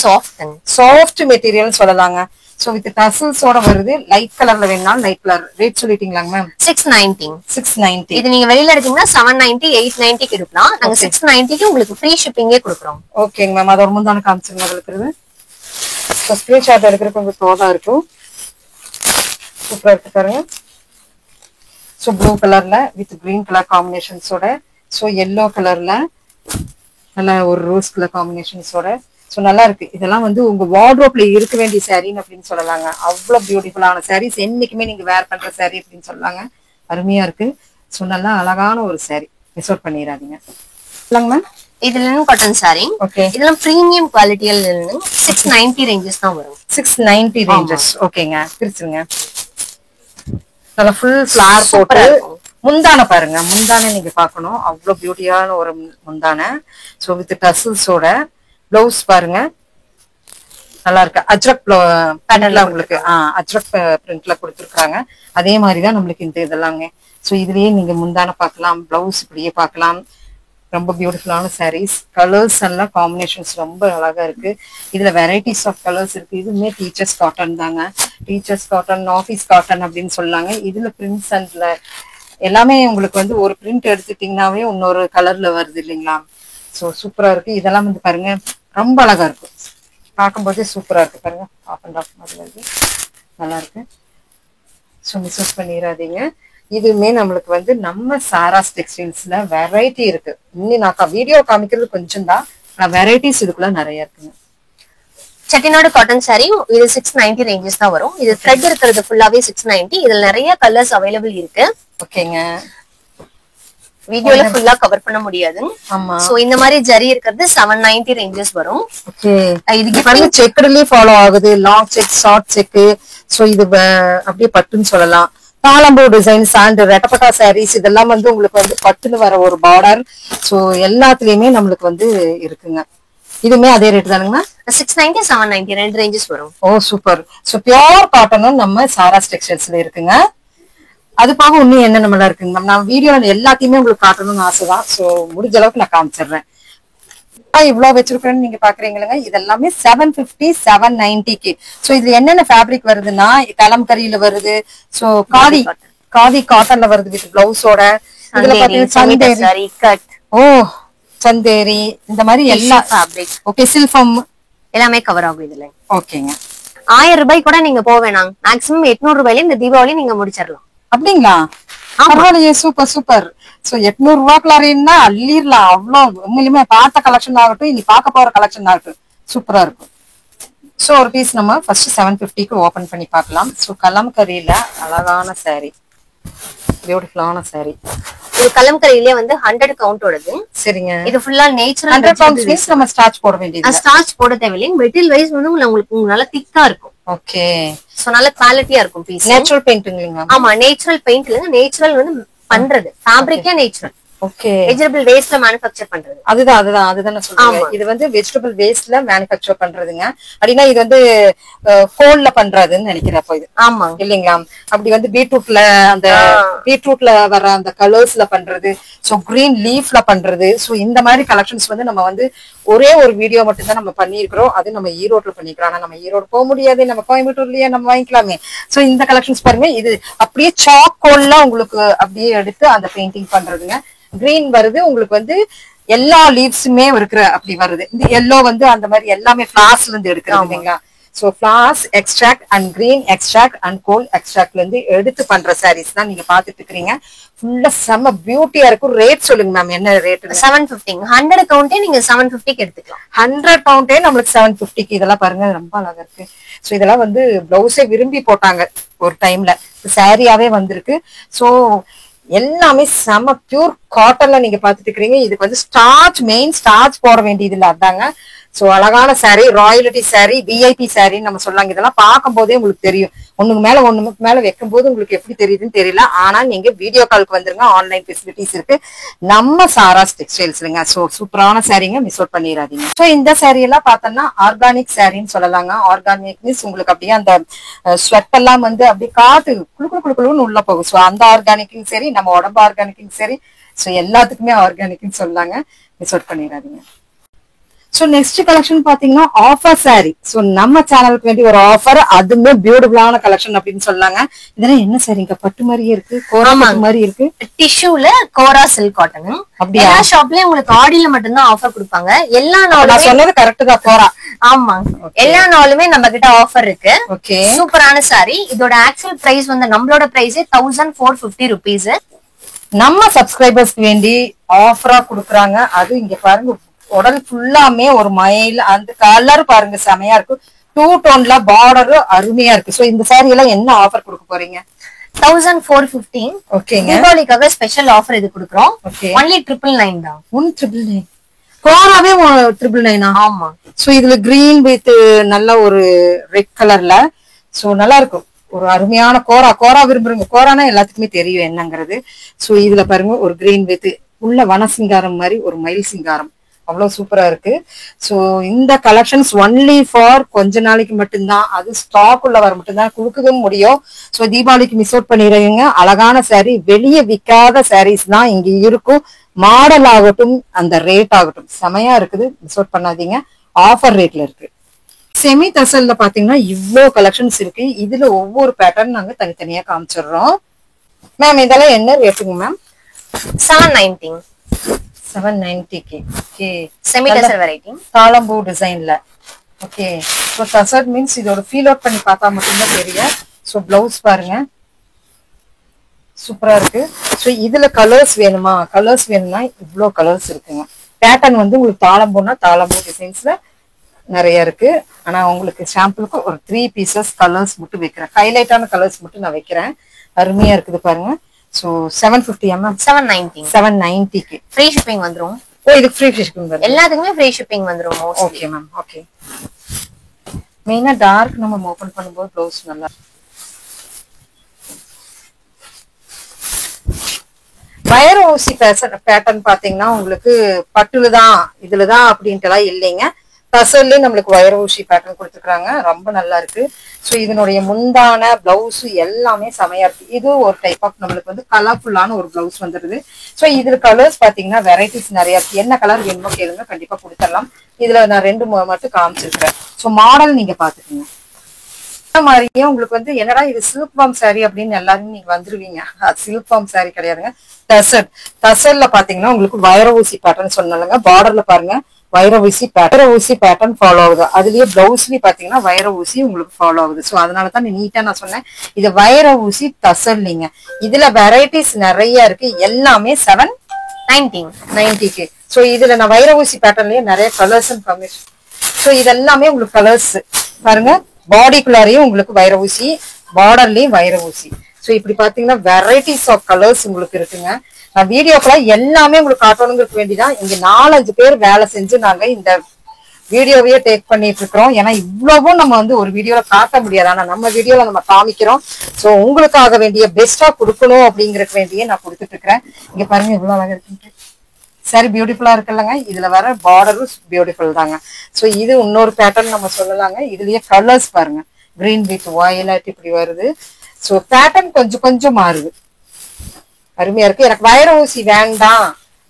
B: சாஃப்ட் மெட்டீரியல் சொல்லலாங்க. சோ வித் டசல்ஸோட வருது. லைட் கலர்ல வேணாலும் லைட் கலர். ரேட் சொல்லிட்டீங்களாங்க மேம்?
A: 690. இது நீங்க வெளியில எடுத்தீங்கன்னா 790 890க்கு எடுக்கலாம். நாங்க 690க்கு உங்களுக்கு ஃப்ரீ ஷிப்பிங்கே கொடுக்குறோம்.
B: ஓகேங்க மேம். அதோட முந்தான காமிச்சிருங்க. இருக்கிறது ஸ்கிரீன்ஷாட் எடுக்கிறதுக்கு உங்களுக்கு தோதா இருக்கும். சூப்பரா இருக்கு பாருங்க. சோ ப்ளூ கலர்ல வித் கிரீன் கலர் காம்பினேஷன்ஸோட, சோ எல்லோ கலர்ல நல்ல ஒரு ரோஸ் கலர் காம்பினேஷன்ஸோட, சோ நல்லா இருக்கு. இதெல்லாம் வந்து உங்க வார்ட்ரோப்ல இருக்க வேண்டிய சாரின்னு அப்படின்னு சொல்லலாங்க. அவ்வளவு பியூட்டிஃபுல்லான சாரீஸ். என்னைக்குமே நீங்க வேர் பண்ற சாரி அப்படின்னு சொல்லலாங்க. அருமையா இருக்கு. சோ நல்லா அழகான ஒரு சாரி. மிஸ் அவுட் பண்ணிடாதீங்க. இல்லங்க மேம்.
A: இது லினன் காட்டன் சாரி.
B: ஓகே.
A: இதெல்லாம் பிரீமியம் குவாலிட்டியில் 690 ரேஞ்சஸ் தான் வரும்.
B: 690 ரேஞ்சஸ். ஓகேங்க. பிரிச்சுங்க. நல்லா ஃபுல் ஃபிளார் போட்டு முந்தான பாருங்க. முந்தான நீங்க பாக்கணும். அவ்வளவு பியூட்டியான ஒரு முந்தான. சோ வித் டசல்ஸோட பிளவுஸ் பாருங்க. நல்லா இருக்கு. அஜ்ரக் பேட்டர்ன்ல உங்களுக்கு அஜ்ரக் பிரிண்ட்ல கொடுத்துருக்காங்க. அதே மாதிரிதான் நம்மளுக்கு இந்த இதெல்லாங்க. சோ இதுலயே நீங்க முந்தான பாக்கலாம், பிளவுஸ் இப்படியே பாக்கலாம். ரொம்ப பியூட்டிஃபுல்லான சாரீஸ். கலர்ஸ் எல்லாம் காம்பினேஷன்ஸ் ரொம்ப அழகா இருக்கு. இதுல வெரைட்டிஸ் ஆஃப் கலர்ஸ் இருக்கு. இதுவுமே டீச்சர்ஸ் காட்டன் தாங்க. டீச்சர்ஸ் காட்டன், ஆபீஸ் காட்டன் அப்படின்னு சொல்லாங்க. இதுல பிரிண்ட்ஸ் அண்ட்ல எல்லாமே உங்களுக்கு வந்து ஒரு பிரிண்ட் எடுத்துட்டீங்கன்னாவே இன்னொரு கலர்ல வருது இல்லைங்களா. சோ சூப்பரா இருக்கு. இதெல்லாம் வந்து பாருங்க ரொம்ப அழகா இருக்கு. பார்க்கும்போதே சூப்பரா இருக்கு பாருங்க. ஆஃப் அண்ட் ஆஃப் மாதிரி வருது. நல்லா இருக்கு. ஸோ மிஸ் பண்ணிடாதீங்க. இதுவுமே நம்மளுக்கு வந்து நம்ம சாராஸ் டெக்ஸ்டைல்ஸ்ல வெரைட்டி இருக்கு. இன்னும் நான் வீடியோ காமிக்கிறது கொஞ்சம் தான், ஆனா வெரைட்டிஸ் இதுக்குள்ள நிறைய இருக்குங்க.
A: செட்டிநாடு காட்டன் சாரி இது 690 ரேஞ்சஸ் தான் வரும். இது த்ரெட் இருக்கிறது ஃபுல்லாவே 690. இதுல நிறைய கலர்ஸ் அவைலபிள் இருக்கு.
B: ஓகேங்க.
A: வீடியோல ஃபுல்லா கவர் பண்ண முடியாது.
B: ஆமா.
A: சோ இந்த மாதிரி ஜரி இருக்கிறது 790 ரேஞ்சஸ் வரும்.
B: ஓகே. இதுக்கு பாருங்க செக்குலயே ஃபாலோ ஆகுது. Long check, short check. So இது அப்படியே பட்டுன்னு சொல்லலாம். தாளம்பூ டிசைன்ஸ் அண்ட் ரெட்டப்பட்டா சாரீஸ் இதெல்லாம் வந்து உங்களுக்கு வந்து பட்டுன்னு வர ஒரு பார்டர். சோ எல்லாத்துலயுமே நம்மளுக்கு வந்து இருக்குங்க. இதுமே அதே ரேட் தானுங்களா?
A: 690 790 ரெண்டு ரேஞ்சஸ் வரும்.
B: ஓ சூப்பர். சோ பியூர் காட்டனும் நம்ம சாராஸ் டெக்ஸ்டைல்ஸ்ல இருக்குங்க. அது போக இன்னும் என்ன நம்மள இருக்குங்க மேம். நான் வீடியோல எல்லாத்தையுமே உங்களுக்கு காட்டணும்னு ஆசைதான். சோ முடிஞ்ச அளவுக்கு நான் காமிச்சிடுறேன். இவ்வளவு வச்சிருக்கேன்னு நீங்க பாக்குறீங்களா. இதெல்லாமே 750 790க்கு. சோ இதுல என்னென்ன ஃபேப்ரிக் வருதுன்னா கலம்கரியில வருது. சோ காதி காட்டன்ல வருது வித் பிளவுஸோட. இதுல பாத்தீங்கன்னா சந்தேரி, ஓ சந்தேரி இந்த மாதிரி எல்லா ஃபேப்ரிக். ஓகே. சில்ஃபம்
A: எல்லாமே கவர் ஆகும் இதுல.
B: ஓகேங்க.
A: 1000 ரூபாய் கூட நீங்க போக வேணாம். மேக்ஸிமம் 800 ரூபாயில இந்த தீபாவளி நீங்க முடிச்சிடலாம்.
B: அப்படிங்களா? பரவாயில்லையே. Super super. சோ 800 ரூபாய்க்குள்ளாரா அள்ளிடலாம். அவ்வளவு உண்மையிலுமே பார்த்த கலெக்ஷன் ஆகட்டும், இனி பார்க்க போற கலெக்ஷன் ஆகட்டும் சூப்பரா இருக்கும். சோ ஒரு பீஸ் நம்ம ஃபர்ஸ்ட் 750க்கு ஓபன் பண்ணி பார்க்கலாம். சோ கலம்கரியில அழகான சாரி, பியூட்டிஃபுல்லான சாரி.
A: இது கலம்கரியிலே வந்து 100 கவுண்டோடது.
B: சரிங்க.
A: இது ஃபுல்லா நேச்சுரல்
B: 100 கவுண்ட் மீன்ஸ் நம்ம ஸ்டார்ச் போட வேண்டியது.
A: ஸ்டார்ச் போட தேவையில்லை. மெட்டீரியல் வைஸ் வந்து உங்களுக்கு நல்ல திக்கா இருக்கும்.
B: ஓகே.
A: சோ நல்ல குவாலிட்டியா இருக்கும் பீஸ்.
B: நேச்சுரல் பெயிண்டிங்ங்க.
A: ஆமா நேச்சுரல் பெயிண்ட் இல்லங்க. நேச்சுரல் வந்து பண்றது ஃபேப்ரிக்கே நேச்சுரல்.
B: ஓகே.
A: வெஜிடபிள் வேஸ்ட்ல மேனுஃபேக்சர் பண்றது.
B: அதுதான் நான் சொல்றேன். இது வந்து வெஜிடபிள் வேஸ்ட்ல மேனுஃபேக்சர் பண்றதுங்க. அப்படின்னா இது வந்து கோல்ல பண்றதுன்னு நினைக்கிறேன். அப்போ இது
A: ஆமா
B: இல்லைங்களா? அப்படி வந்து பீட்ரூட்ல வர அந்த கலர்ஸ்ல பண்றது, சோ கிரீன் லீஃப்ல பண்றது. சோ இந்த மாதிரி கலெக்ஷன்ஸ் வந்து நம்ம வந்து ஒரே ஒரு வீடியோ மட்டும் தான் நம்ம பண்ணிருக்கிறோம். அது நம்ம ஈரோட்ல பண்ணிக்கிறோம். ஆனா நம்ம ஈரோடு போக முடியாது, நம்ம கோயம்புத்தூர்லயே நம்ம வாங்கிக்கலாமே. சோ இந்த கலெக்ஷன்ஸ் பாருங்க, இது அப்படியே சாக்கோல்ல உங்களுக்கு அப்படியே எடுத்து அந்த பெயிண்டிங் பண்றதுங்க. கிரீன் வருது உங்களுக்கு வந்து எல்லா லீவ்ஸுமே இருக்கிற அப்படி வருது. இந்த எல்லோ வந்து அந்த மாதிரி எல்லாமே ஃபிளார்ஸ்ல இருந்து எடுக்கிறது இல்லைங்களா? So flowers extract and green extract and coal எக்ஸ்ட்ராக்ட்ல இருந்து எடுத்து பண்ற சாரீஸ் தான் நீங்க பாத்துட்டு இருக்கீங்க. ஃபுல்லா செம்ம பியூட்டியா இருக்கும். ரேட் சொல்லுங்க மேம், என்ன ரேட்?
A: 750. 100 கவுண்டே நீங்க 750க்கு எடுத்துக்கலாம்.
B: 100 கவுண்டே நம்மளுக்கு 750க்கு. இதெல்லாம் பாருங்க ரொம்ப அழகா இருக்கு. சோ இதெல்லாம் வந்து பிளவுஸே விரும்பி போட்டாங்க ஒரு டைம்ல, சாரியாவே வந்திருக்கு. சோ எல்லாமே செம பியூர் காட்டன்ல நீங்க பாத்துட்டு இருக்கீங்க. இதுக்கு வந்து மெயின் ஸ்டார்ச் போட வேண்டியது இல்ல, அதாங்க. சோ அழகான சாரி, ராயலிட்டி சாரி, விஐபி சாரின்னு நம்ம சொல்லாங்க. இதெல்லாம் பார்க்கும் போதே உங்களுக்கு தெரியும். ஒண்ணுக்கு மேல வைக்கும் போது உங்களுக்கு எப்படி தெரியுதுன்னு தெரியல. ஆனா நீங்க வீடியோ காலுக்கு வந்துருங்க, ஆன்லைன் ஃபெசிலிட்டிஸ் இருக்கு நம்ம சாராஸ் டெக்ஸ்டைல்ஸ்லங்க. சோ சூப்பரான சாரீங்க, மிஸ் அவுட் பண்ணிடாதீங்க. சோ இந்த சாரி எல்லாம் பார்த்தோம்னா ஆர்கானிக் சாரின்னு சொல்லலாங்க. ஆர்கானிக் மீன்ஸ் உங்களுக்கு அப்படியே அந்த ஸ்வெட் எல்லாம் வந்து அப்படியே காத்து குழுன்னு உள்ள போகும். சோ அந்த ஆர்கானிக்கும் சரி, நம்ம உடம்பு ஆர்கானிக்கும் சரி, சோ எல்லாத்துக்குமே ஆர்கானிக்னு சொல்லாங்க, மிஸ் அவுட் பண்ணிடாதீங்க. சோ நெக்ஸ்ட் கலெக்ஷன் பாத்தீங்கன்னா ஆஃபர் சாரி. சோ நம்ம சேனலுக்கு வேண்டி ஒரு ஆஃபர், அதுமே பியூட்டிஃபுல்லான கலெக்ஷன் அப்படின்னு சொல்லாங்க. இதெல்லாம் என்ன சாரிங்க? பட்டு மாதிரியே இருக்கு, கோரா மாதிரி இருக்கு.
A: டிஷ்யூல கோரா சில்க் காட்டன். அப்படியே எல்லா ஷாப்லயும் உங்களுக்கு ஆடியில மட்டும்தான் ஆஃபர் கொடுப்பாங்க. எல்லா நாளும்
B: நான் சொன்னது கரெக்ட் தான், கோரா.
A: ஆமா, எல்லா நாளுமே நம்ம கிட்ட ஆஃபர் இருக்கு.
B: ஓகே,
A: சூப்பரான சாரி. இதோட ஆக்சுவல் பிரைஸ் வந்து நம்மளோட பிரைஸே 1450 rupees.
B: நம்ம சப்ஸ்கிரைபர்ஸ்க்கு வேண்டி ஆஃபரா குடுக்குறாங்க. அது இங்க பாருங்க, உடல் ஃபுல்லாமே ஒரு மயில், அந்த கலர் பாருங்க செமையா இருக்கு. 2 டோன்ல பார்டர் அருமையா இருக்கு. சோ இந்த சாரி எல்லாம் என்ன ஆஃபர் கொடுக்க போறீங்க?
A: 1450.
B: ஓகேங்க,
A: தீபாவளிக்காக ஸ்பெஷல் ஆஃபர் இது கொடுக்குறோம். ஒன்லி 999 தான்.
B: 999. கோராவே 999.
A: ஆமா.
B: சோ இதுல கிரீன் வித் நல்ல ஒரு ரெட் கலர்ல, சோ நல்லா இருக்கும். ஒரு அருமையான கோரா விரும்புறீங்க. கோரானா எல்லாத்துக்குமே தெரியும் என்னங்கிறது. சோ இதுல பாருங்க ஒரு கிரீன் வித் உள்ள வன சிங்காரம் மாதிரி ஒரு மயில் சிங்காரம், அவ்வளவு சூப்பரா இருக்கு. சோ இந்த கலெக்ஷன்ஸ் ஒன்லி ஃபார் கொஞ்ச நாளைக்கு மட்டும்தான், அது ஸ்டாக் உள்ள வர மட்டும்தான் கொடுக்கவும் முடியும். சோ தீபாவளிக்கு மிஸ் அவுட் பண்ணிடுறீங்க. அழகான சாரி, வெளியே விற்காத சாரீஸ் தான் இங்க இருக்கும். மாடல் ஆகட்டும், அந்த ரேட் ஆகட்டும் செமையா இருக்குது, மிஸ் அவுட் பண்ணாதீங்க. ஆஃபர் ரேட்ல இருக்கு. செமி தசல்ல பாத்தீங்கன்னா இவ்ளோ கலெக்ஷன்ஸ் இருக்கு. இதுல ஒவ்வொரு பேட்டர்ன் நாங்க தனித்தனியா காமிச்சிடுறோம். மேம் இதெல்லாம் என்ன ரேட்டுங்க மேம்?
A: 790.
B: 790க்கு. ஓகே,
A: செமி டசர் வெரைட்டி,
B: தாளம்பூ டிசைன்ல. ஓகே, சோ டசர் மீன்ஸ் இதோட ஃபீல் அவுட் பண்ணி பார்த்தா மட்டும்தான் தெரியும். சோ பிளவுஸ் பாருங்க சூப்பரா இருக்கு. சோ இதுல கலர்ஸ் வேணும்னா இவ்ளோ கலர்ஸ் இருக்குங்க. பேட்டர்ன் வந்து உங்களுக்கு தாளம்பூ டிசைன்ஸ்ல நிறைய இருக்கு. ஆனா உங்களுக்கு சாம்பிளுக்கு ஒரு 3 பீசஸ் கலர்ஸ் மட்டும் வைக்கிறேன். ஹைலைட்டான கலர்ஸ் மட்டும் நான் வைக்கிறேன். அருமையா இருக்குது பாருங்க. So 750 ma'am?
A: 790.
B: 790க்கு
A: ஃப்ரீ ஷிப்பிங் வந்துரும்.
B: ஓ, இதுக்கு ஃப்ரீ ஷிப்பிங் வரும்.
A: எல்லாத்துக்குமே ஃப்ரீ ஷிப்பிங் வந்துரும்.
B: Okay ma'am, okay. மெயினா டார்க் நம்ம ஓபன் பண்ணும்போது ப்ளவுஸ் நல்லா. வயர் ஊசி பேட்டர்ன் பாத்தீங்கன்னா உங்களுக்கு பட்டுலதான் இதுலதான் அப்படின்ட்டு எல்லாம் இல்லைங்க. டசர்லயே நம்மளுக்கு வயர் ஊசி பேட்டர்ன் கொடுத்துருக்காங்க, ரொம்ப நல்லா இருக்கு. சோ இதனுடைய முந்தான பிளவுஸ் எல்லாமே செமையா இருக்கு. இது ஒரு டைப் ஆஃப் நம்மளுக்கு வந்து கலர்ஃபுல்லான ஒரு பிளவுஸ் வந்துருது. சோ இதுல கலர்ஸ் பாத்தீங்கன்னா வெரைட்டிஸ் நிறைய இருக்கு. என்ன கலர் வேணுமோ கேளுங்க, கண்டிப்பா கொடுத்துடலாம். இதுல நான் 2 மட்டும் காமிச்சிருக்கிறேன். சோ மாடல் நீங்க பாத்துக்கோங்க. மாதிரியே உங்களுக்கு வந்து என்னடா இது சில்க் ஃபார்ம் சாரி அப்படின்னு எல்லாரும் நீங்க வந்துருவீங்க. சில்க் ஃபார்ம் சாரி கிடையாதுங்க, டசர்ல பாத்தீங்கன்னா உங்களுக்கு வைர ஊசி பேட்டர்ன் சொன்னாங்க. பார்டர்ல பாருங்க வைர ஊசி பேட்டர்ன் ஃபாலோ ஆகுது. அதுலயே பிளவுஸ்லயும் பாத்தீங்கன்னா வைர ஊசி உங்களுக்கு ஃபாலோ ஆகுது. சோ அதனாலதான் நீட்டா நான் சொன்னேன் இது வைர ஊசி டசர்லிங்க. இதுல வெரைட்டிஸ் நிறைய இருக்கு. எல்லாமே 790க்கு. சோ இதுல நான் வைர ஊசி பேட்டர்லயே நிறைய கலர்ஸ் அண்ட் காம்பினேஷன். சோ இதெல்லாமே உங்களுக்கு கலர்ஸ் பாருங்க. பாடிக்குள்ளாரையும் உங்களுக்கு வைர ஊசி, பார்டர்லயும் வைர ஊசி. சோ இப்படி பாத்தீங்கன்னா வெரைட்டிஸ் ஆஃப் கலர்ஸ் உங்களுக்கு இருக்குங்க. நான் வீடியோக்குள்ள எல்லாமே உங்களுக்கு காட்டணுங்கிறது வேண்டிதான் இங்க 4-5 பேர் வேலை செஞ்சு நாங்க இந்த வீடியோவையே டேக் பண்ணிட்டு இருக்கிறோம். ஏன்னா இவ்வளவும் நம்ம வந்து ஒரு வீடியோல காட்ட முடியாது, ஆனா நம்ம வீடியோல நம்ம காமிக்கிறோம். சோ உங்களுக்காக வேண்டிய பெஸ்டா கொடுக்கணும் அப்படிங்கறதுக்கு வேண்டியே நான் கொடுத்துட்டு இருக்கிறேன். இங்க பாருங்க எவ்வளவு அழகா இருக்கு சாரி, பியூட்டிஃபுல்லா இருக்குல்லங்க. இதுல வர பார்டரும் பியூட்டிஃபுல் தாங்க. சோ இது இன்னொரு பேட்டர்ன் நம்ம சொல்லலாங்க. இதுலயே கலர்ஸ் பாருங்க, கிரீன் வித் வயலட் இப்படி வருது. சோ பேட்டர்ன் கொஞ்சம் கொஞ்சம் மாறுது, அருமையா இருக்கு. எனக்கு வைர ஊசி வேண்டாம்,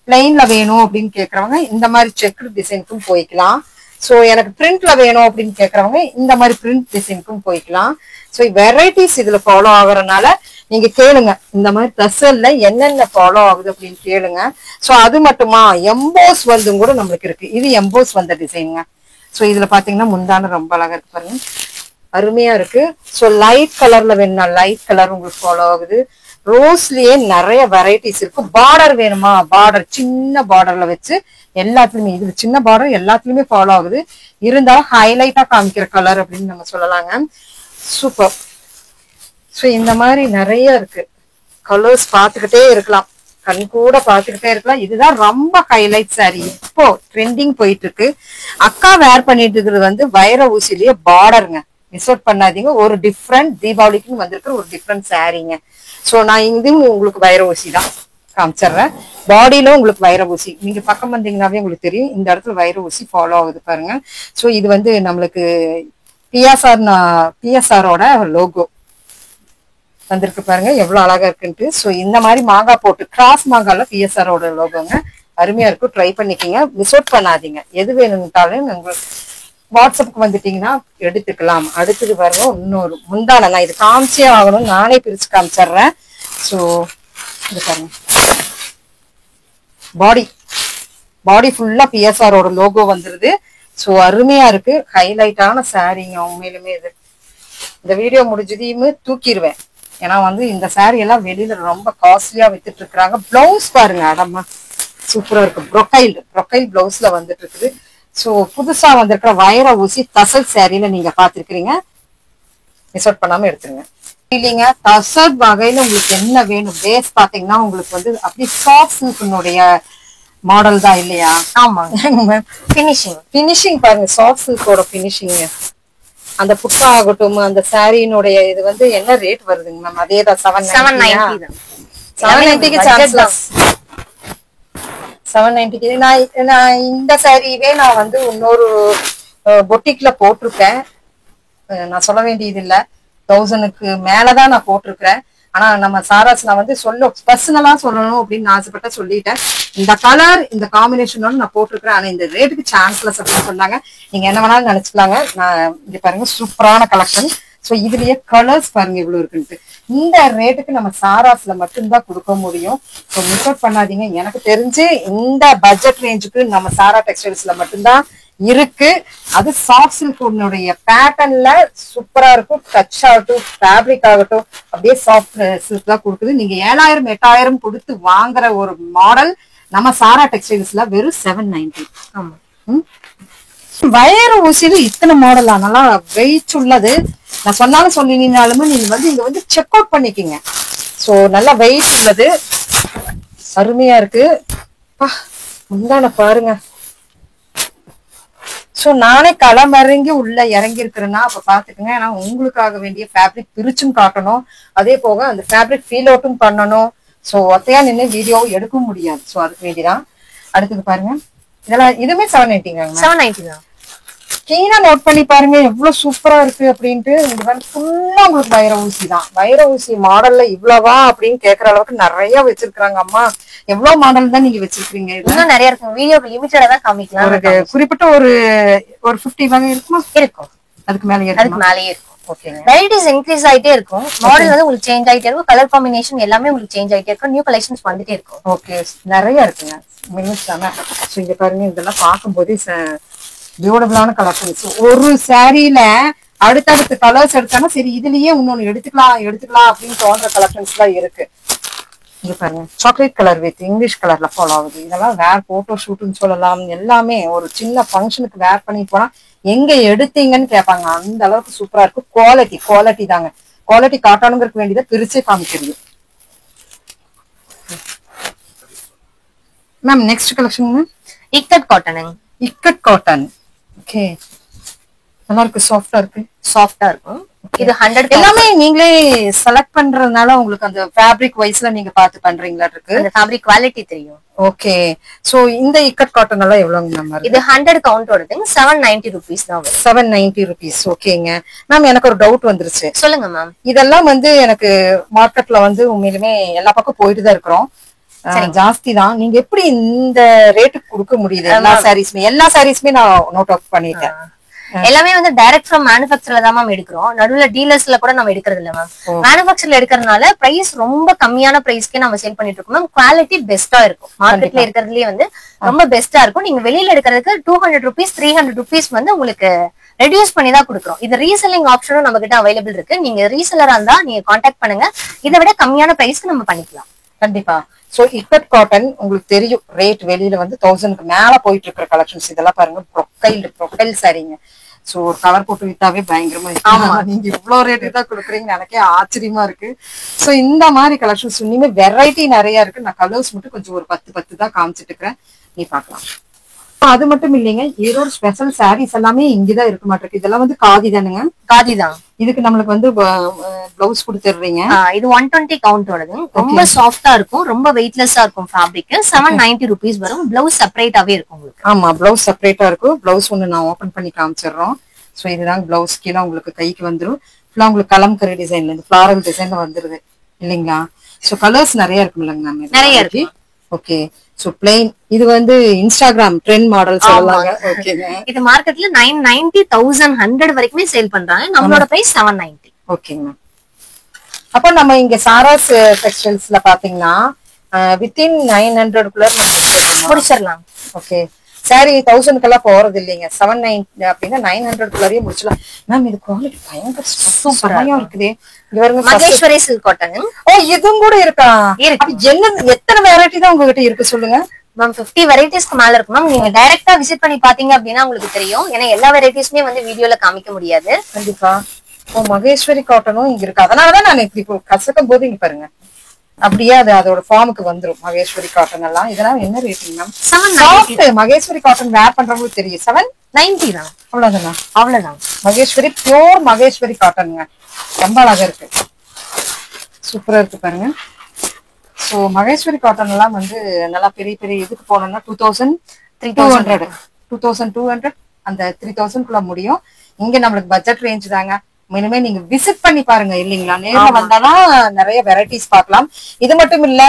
B: பிளைன்ல வேணும் அப்படின்னு கேக்குறவங்க இந்த மாதிரி செக் டிசைனுக்கும் போய்க்கலாம். சோ எனக்கு பிரிண்ட்ல வேணும் அப்படின்னு கேக்குறவங்க இந்த மாதிரி பிரிண்ட் டிசைனுக்கும் போய்க்கலாம். சோ வெரைட்டிஸ் இதுல ஃபாலோ ஆகுறதுனால நீங்க கேளுங்க, இந்த மாதிரி டசல்ல என்னென்ன ஃபாலோ ஆகுது அப்படின்னு கேளுங்க. சோ அது மட்டுமா, எம்போஸ் வந்தும் கூட நம்மளுக்கு இருக்கு. இது எம்போஸ் வந்த டிசைனுங்க. சோ இதுல பாத்தீங்கன்னா முந்தான ரொம்ப அழகா இருக்கு பாருங்க, அருமையா இருக்கு. சோ லைட் கலர்ல வேணும்னா லைட் கலர் உங்களுக்கு ஃபாலோ ஆகுது. ரோஸ்லயே நிறைய வெரைட்டிஸ் இருக்கு. பார்டர் வேணுமா, பார்டர் சின்ன பார்டர்ல வச்சு எல்லாத்துலயுமே, இது சின்ன பார்டர் எல்லாத்துலயுமே ஃபாலோ ஆகுது. இருந்தாலும் ஹைலைட்டா காமிக்கிற கலர் அப்படின்னு நம்ம சொல்லலாங்க. சூப்பர். சோ இந்த மாதிரி நிறைய இருக்கு கலர்ஸ், பாத்துக்கிட்டே இருக்கலாம், கண் கூட பாத்துக்கிட்டே இருக்கலாம். இதுதான் ரொம்ப ஹைலைட் சாரி, இப்போ ட்ரெண்டிங் போயிட்டு இருக்கு. அக்கா வேர் பண்ணிட்டு இருக்கிறது வந்து வைர ஊசிலேயே பார்டருங்க, மிஸ் அவுட் பண்ணாதீங்க. ஒரு டிஃப்ரெண்ட் தீபாவளிக்குன்னு வந்திருக்கிற ஒரு டிஃப்ரெண்ட் சாரீங்க. சோ நான் இங்கேயும் உங்களுக்கு வைர ஊசி தான் காமிச்சிடுறேன். பாடியில உங்களுக்கு வைர ஊசி, நீங்க பக்கம் வந்தீங்கன்னாவே உங்களுக்கு தெரியும் இந்த இடத்துல வைர ஊசி ஃபாலோ ஆகுது பாருங்க. சோ இது வந்து நம்மளுக்கு பிஎஸ்ஆரோட லோகோ வந்திருக்கு பாருங்க, எவ்வளவு அழகா இருக்குன்ட்டு. சோ இந்த மாதிரி மாங்காய் போட்டு கிராஸ் மாங்கால பிஎஸ்ஆரோட லோகோங்க, அருமையா இருக்கும். ட்ரை பண்ணிக்கிங்க, மிஸ் அவுட் பண்ணாதீங்க. எது வேணும்ட்டாலும் உங்களுக்கு வாட்ஸ்அப்புக்கு வந்துட்டீங்கன்னா எடுத்துக்கலாம். அடுத்தது பாருங்க இன்னொரு முந்தான, நான் இது காமிச்சே ஆகணும், நானே பிரிச்சு காமிச்சிடுறேன். சோ இது பாருங்க, பாடி ஃபுல்லா பிஎஸ்ஆரோட லோகோ வந்துருது. சோ அருமையா இருக்கு, ஹைலைட்டான சாரீங்க உண்மையிலுமே. இது இந்த வீடியோ முடிஞ்சதையுமே தூக்கிடுவேன், ஏன்னா வந்து இந்த சாரீ எல்லாம் வெளியில ரொம்ப காஸ்ட்லியா வித்துட்டு இருக்காங்க. பிளவுஸ் பாருங்க, அடமா சூப்பரா இருக்கு. ப்ரொக்கைல் பிளவுஸ்ல வந்துட்டு இருக்குது. சோ புதுசா வந்திருக்கிற வைர ஊசி தசல் சாரியில நீங்க பாத்துருக்கீங்க, மிஸ் அவுட் பண்ணாம எடுத்துருங்க. இல்லைங்க, தசல் வகையில உங்களுக்கு என்ன வேணும், பேஸ் பாத்தீங்கன்னா உங்களுக்கு வந்து அப்படி சாஃப்ட் சில்க்னுடைய மாடல் தான் இல்லையா?
A: ஆமா, பினிஷிங்
B: பாருங்க, சாஃப்ட் சில்கோட பினிஷிங். அந்த புட்டா ஆகட்டும், அந்த சாரியினுடைய இது வந்து என்ன ரேட் வருதுங்க மேம்? அதேதான் 790 தான். 790க்கு சான்ஸ்லெஸ். 790க்கு நான் இந்த சாரியே நான் வந்து இன்னொரு பொட்டிக்ல போட்டிருக்கேன். நான் சொல்ல வேண்டியது இல்ல, 1000க்கு மேலதான் நான் போட்டிருக்கிறேன். ஆனா நம்ம சாராஸ் நான் வந்து பர்சனலா சொல்லணும் அப்படின்னு ஆசைப்பட்ட சொல்லிட்டேன். இந்த கலர் இந்த காம்பினேஷனோட நான் போட்டிருக்கிறேன், ஆனா இந்த ரேட்டுக்கு சான்ஸ்லெஸ் அப்படின்னு சொன்னாங்க. நீங்க என்ன வேணாலும் நினைச்சுக்கலாங்க. நான் இங்க பாருங்க சூப்பரான கலெக்ஷன். சோ இதுலயே கலர்ஸ் பாருங்க இவ்வளவு இருக்குன்ட்டு. இந்த ரேட்டுக்கு நம்ம சாராஸ்ல மட்டும்தான் கொடுக்க முடியும். ஸோ மிஸ் அவுட் பண்ணாதீங்க. எனக்கு தெரிஞ்சு இந்த பட்ஜெட் ரேஞ்சுக்கு நம்ம சாரா டெக்ஸ்டைல்ஸ்ல மட்டும்தான் இருக்கு. அது சாஃப்ட் சில்குடைய பேட்டர்ன்ல சூப்பரா இருக்கும். டச் ஆகட்டும், ஃபேப்ரிக் ஆகட்டும், அப்படியே சாஃப்ட் சில்க் தான் கொடுக்குது. நீங்க 7000 8000 கொடுத்து வாங்குற ஒரு மாடல் நம்ம சாரா டெக்ஸ்டைல்ஸ்ல வெறும் 790.
A: ஆமா,
B: வயர ஊசியில இத்தனை மாடலா நல்லா வெயிட் உள்ளது. நான் சொன்னாலும் சொல்லினாலுமே நீங்க வந்து இங்க வந்து செக் அவுட் பண்ணிக்கிங்க. சோ நல்லா வெயிட் உள்ளது, அருமையா இருக்கு. முந்தான பாருங்க. சோ நானே களமிறங்கி உள்ள இறங்கி இருக்கிறேன்னா அப்ப பாத்துக்கோங்க. ஏன்னா உங்களுக்காக வேண்டிய ஃபேப்ரிக் பிரிச்சும் காட்டணும், அதே போக அந்த ஃபேப்ரிக் ஃபீல் அவுட்டும் பண்ணணும். சோ ஒத்தையா நின்று வீடியோ எடுக்க முடியாது. சோ அதுக்கு வேண்டிதான். அடுத்தது பாருங்க, இதெல்லாம் இதுமே 790
A: தான்.
B: கீழே நோட் பண்ணி பாருங்க எவ்வளவு சூப்பரா இருக்கு அப்படின்ட்டு. இது வந்து ஃபுல்லா உங்களுக்கு வைர ஊசி தான். வைர ஊசி மாடல்ல இவ்வளவா அப்படின்னு கேக்குற அளவுக்கு நிறைய வச்சிருக்காங்க. அம்மா எவ்வளவு மாடல் தான் நீங்க வச்சிருக்கீங்க?
A: இன்னும் நிறைய இருக்கு, வீடியோ லிமிட்டடா தான் காமிக்கலாம்.
B: ஒரு குறிப்பிட்ட ஒரு 50 வகை இருக்குமா?
A: இருக்கும்,
B: அதுக்கு மேலேயே
A: இருக்கும். வெரைட்டிஸ் இன்க்ரீஸ் ஆயிட்டே இருக்கும். மாடல் வந்து உங்களுக்கு சேஞ்ச் ஆயிட்டே இருக்கும். கலர் காம்பினேஷன் எல்லாமே உங்களுக்கு சேஞ்ச் ஆயிட்டே இருக்கும். நியூ கலெக்ஷன்ஸ் வந்துட்டே இருக்கும்.
B: ஓகே, நிறைய இருக்குங்க. இங்க பாருங்க, இதெல்லாம் பார்க்கும்போதே பியூட்டிஃபுல்லான கலெக்ஷன்ஸ். ஒரு சாரியில அடுத்தடுத்த கலர்ஸ் எடுத்தானா சரி இதுலயே இன்னொன்னு எடுத்துக்கலாம் அப்படின்னு தோன்ற கலெக்ஷன்ஸ் எல்லாம் இருக்கு. இங்க பாருங்க, சாக்லேட் கலர் வித் இங்கிலீஷ் கலர்ல ஃபாலோ ஆகுது. இதெல்லாம் வேர் போட்டோ ஷூட்னு சொல்லலாம். எல்லாமே ஒரு சின்ன ஃபங்க்ஷனுக்கு வேர் பண்ணி போனா எங்க எடுத்தீங்கன்னு கேட்பாங்க, அந்த அளவுக்கு சூப்பரா இருக்கு. குவாலிட்டி தாங்க, குவாலிட்டி காட்டணுங்கிறதுக்கு வேண்டியதை பிரிச்சே காமிக்கிறது. Ma'am next collection
A: ikat cotton.
B: Ikat cotton okay, நல்லா இருக்கு, சாஃப்டா இருக்கு.
A: சாஃப்டா இருக்கும். இது 100
B: எல்லாமே நீங்களே செலக்ட் பண்றதுனால உங்களுக்கு அந்த ஃபேப்ரிக் வைஸ்ல நீங்க பார்த்து பண்றீங்களா இருக்கு?
A: அந்த ஃபேப்ரிக் குவாலிட்டி தெரியும்.
B: ஓகே. சோ இந்த இக்கட் காட்டன் எல்லாம் எவ்வளவுங்க மேம்?
A: இது 100 கவுண்ட் வருதுங்க. 790 rupees தான் வரும்.
B: 790 rupees. ஓகேங்க மேம், எனக்கு ஒரு டவுட் வந்துருச்சு.
A: சொல்லுங்க மேம்.
B: இதெல்லாம் வந்து எனக்கு மார்க்கெட்ல வந்து உண்மையிலுமே எல்லா பக்கம் போயிட்டு தான் இருக்கிறோம், ஜாஸ்தி தான். நீங்க எப்படி இந்த ரேட்டுக்கு கொடுக்க முடியுது? எல்லா சாரீஸ்மே நான் நோட் அவுட் பண்ணிட்டேன்.
A: எல்லாமே வந்து டைரக்ட் ஃப்ரம் மேனுஃபேக்சர்ல தான் மேம் எடுக்கிறோம். நடுவுல டீலர்ஸ்ல கூட நம்ம எடுக்கிறது இல்ல மேம். மேனுஃபேக்சர்ல எடுக்கிறதுனால பிரைஸ் ரொம்ப கம்மியான பிரைஸ்க்கே நம்ம சேல் பண்ணிட்டு இருக்கோம் மேம். குவாலிட்டி பெஸ்டா இருக்கும். மார்க்கெட்ல இருக்கிறதுலயே வந்து ரொம்ப பெஸ்டா இருக்கும். நீங்க வெளியில எடுக்கிறதுக்கு 200 rupees 300 rupees வந்து உங்களுக்கு ரெடியூஸ் பண்ணி தான் கொடுக்குறோம். இது ரீசெல்லிங் ஆப்ஷனும் நம்ம கிட்ட அவைலபிள் இருக்கு. நீங்க ரீசெல்லரா இருந்தா நீங்க கான்டாக்ட் பண்ணுங்க. இதை விட கம்மியான பிரைஸ்க்கு நம்ம பண்ணிக்கலாம்.
B: கண்டிப்பா. சோ இக்கட் காட்டன் உங்களுக்கு தெரியும், ரேட் வெளியில வந்து 1000க்கு மேல போயிட்டு இருக்கிற கலெக்ஷன்ஸ். இதெல்லாம் பாருங்க, ப்ரொஃபைல் சாரீங்க. சோ ஒரு கவர் போட்டு வித்தாவே பயங்கரமா இருக்கு. நீங்க இவ்வளவு ரேட்டுக்கு தான் கொடுக்குறீங்க, எனக்கே ஆச்சரியமா இருக்கு. சோ இந்த மாதிரி கலெக்ஷன்ஸ் இனிமே வெரைட்டி நிறைய இருக்கு. நான் கலர்ஸ் மட்டும் கொஞ்சம் ஒரு 10 தான் காமிச்சிட்டு இருக்கிறேன், நீ பாக்கலாம். அது மட்டும் இல்லைங்க, ஈரோடு ஸ்பெஷல் சாரீஸ் எல்லாமே இங்கதான் இருக்க மாட்டிருக்கு. இதெல்லாம் வந்து காதி தானுங்க?
A: காதி தான்.
B: இதுக்கு நம்மளுக்கு வந்து பிளவுஸ் கொடுத்துடுறீங்க.
A: இது 120 கவுண்ட் வருது. ரொம்ப சாஃப்டா இருக்கும், ரொம்ப வெயிட்லெஸ்ஸா இருக்கும். ஃபேப்ரிக் 790 rupees வரும். பிளவுஸ் செப்பரேட்டாவே இருக்கும் உங்களுக்கு.
B: ஆமா, பிளவுஸ் செப்பரேட்டா இருக்கும். பிளவுஸ் ஒண்ணு நான் ஓபன் பண்ணி காமிச்சிடுறோம். சோ இதுதான் பிளவுஸ். கீழே உங்களுக்கு கைக்கு வந்துடும். ஃபுல்லா உங்களுக்கு கலம்கரி டிசைன்ல இருந்து ஃபிளாரல் டிசைன்ல வந்துருது இல்லைங்களா? சோ கலர்ஸ் நிறைய இருக்கும் இல்லைங்க மேம்?
A: நிறைய இருக்கு.
B: ஓகே. சோ பிளைன், இது வந்து இன்ஸ்டாகிராம் ட்ரெண்ட் மாடல் சொல்லலாங்க. ஓகேங்க.
A: இது மார்க்கெட்ல 990 1100 வரைக்குமே சேல் பண்றாங்க. நம்மளோட பிரைஸ் 790.
B: ஓகேங்க. அப்போ நம்ம இங்க சாராஸ் டெக்ஸ்டைல்ஸ்ல பாத்தீங்கன்னா வித்தின் 900 குள்ள
A: முடிச்சிடலாம்.
B: ஓகே. சாரி 1000க்கெல்லாம் போறது இல்லைங்க. 790 அப்படின்னா 900 குள்ளேயே முடிச்சலாம். மேம் இது குவாலிட்டி பயங்கர சூப்பரா இருக்குதே. இங்க பாருங்க,
A: மகேஸ்வரி சில்க் காட்டன்.
B: ஓ இதுவும் கூட இருக்கா? என்ன எத்தனை வெரைட்டி தான் உங்ககிட்ட இருக்கு சொல்லுங்க
A: மேம்? 50 வெரைட்டிஸ்க்கு மேல இருக்கு மேம். நீங்க டைரக்டா விசிட் பண்ணி பாத்தீங்க அப்படின்னா உங்களுக்கு தெரியும். ஏன்னா எல்லா வெரைட்டிஸ்மே வந்து வீடியோல காமிக்க முடியாது.
B: கண்டிப்பா. ஓ மகேஸ்வரி காட்டனும் இங்க இருக்கு. அதனாலதான் நான் இப்படி கசக்கும் போது இங்க பாருங்க அப்படியே அது அதோட ஃபார்முக்கு வந்துரும். மகேஸ்வரி காட்டன் எல்லாம் இதெல்லாம் என்ன ரேட்டிங் மேம்? 790. மகேஸ்வரி காட்டன் வேர் பண்றவங்களுக்கு தெரியும். 790
A: தான்.
B: அவ்வளவுதானா?
A: அவ்வளவுதான்.
B: மகேஸ்வரி பியூர் மகேஸ்வரி காட்டனுங்க. ரொம்ப அழகா இருக்கு, சூப்பரா இருக்கு பாருங்க. சோ மகேஸ்வரி காட்டன் எல்லாம் வந்து நல்லா பெரிய பெரிய இதுக்கு போனோம்னா 2200 அந்த 3000 முடியும். இங்க நம்மளுக்கு பட்ஜெட் ரேஞ்ச் தாங்க. இனிமே நீங்க விசிட் பண்ணி பாருங்க இல்லீங்களா? நேர்ல வந்தாதான் நிறைய வெரைட்டிஸ் பார்க்கலாம். இது மட்டும் இல்ல,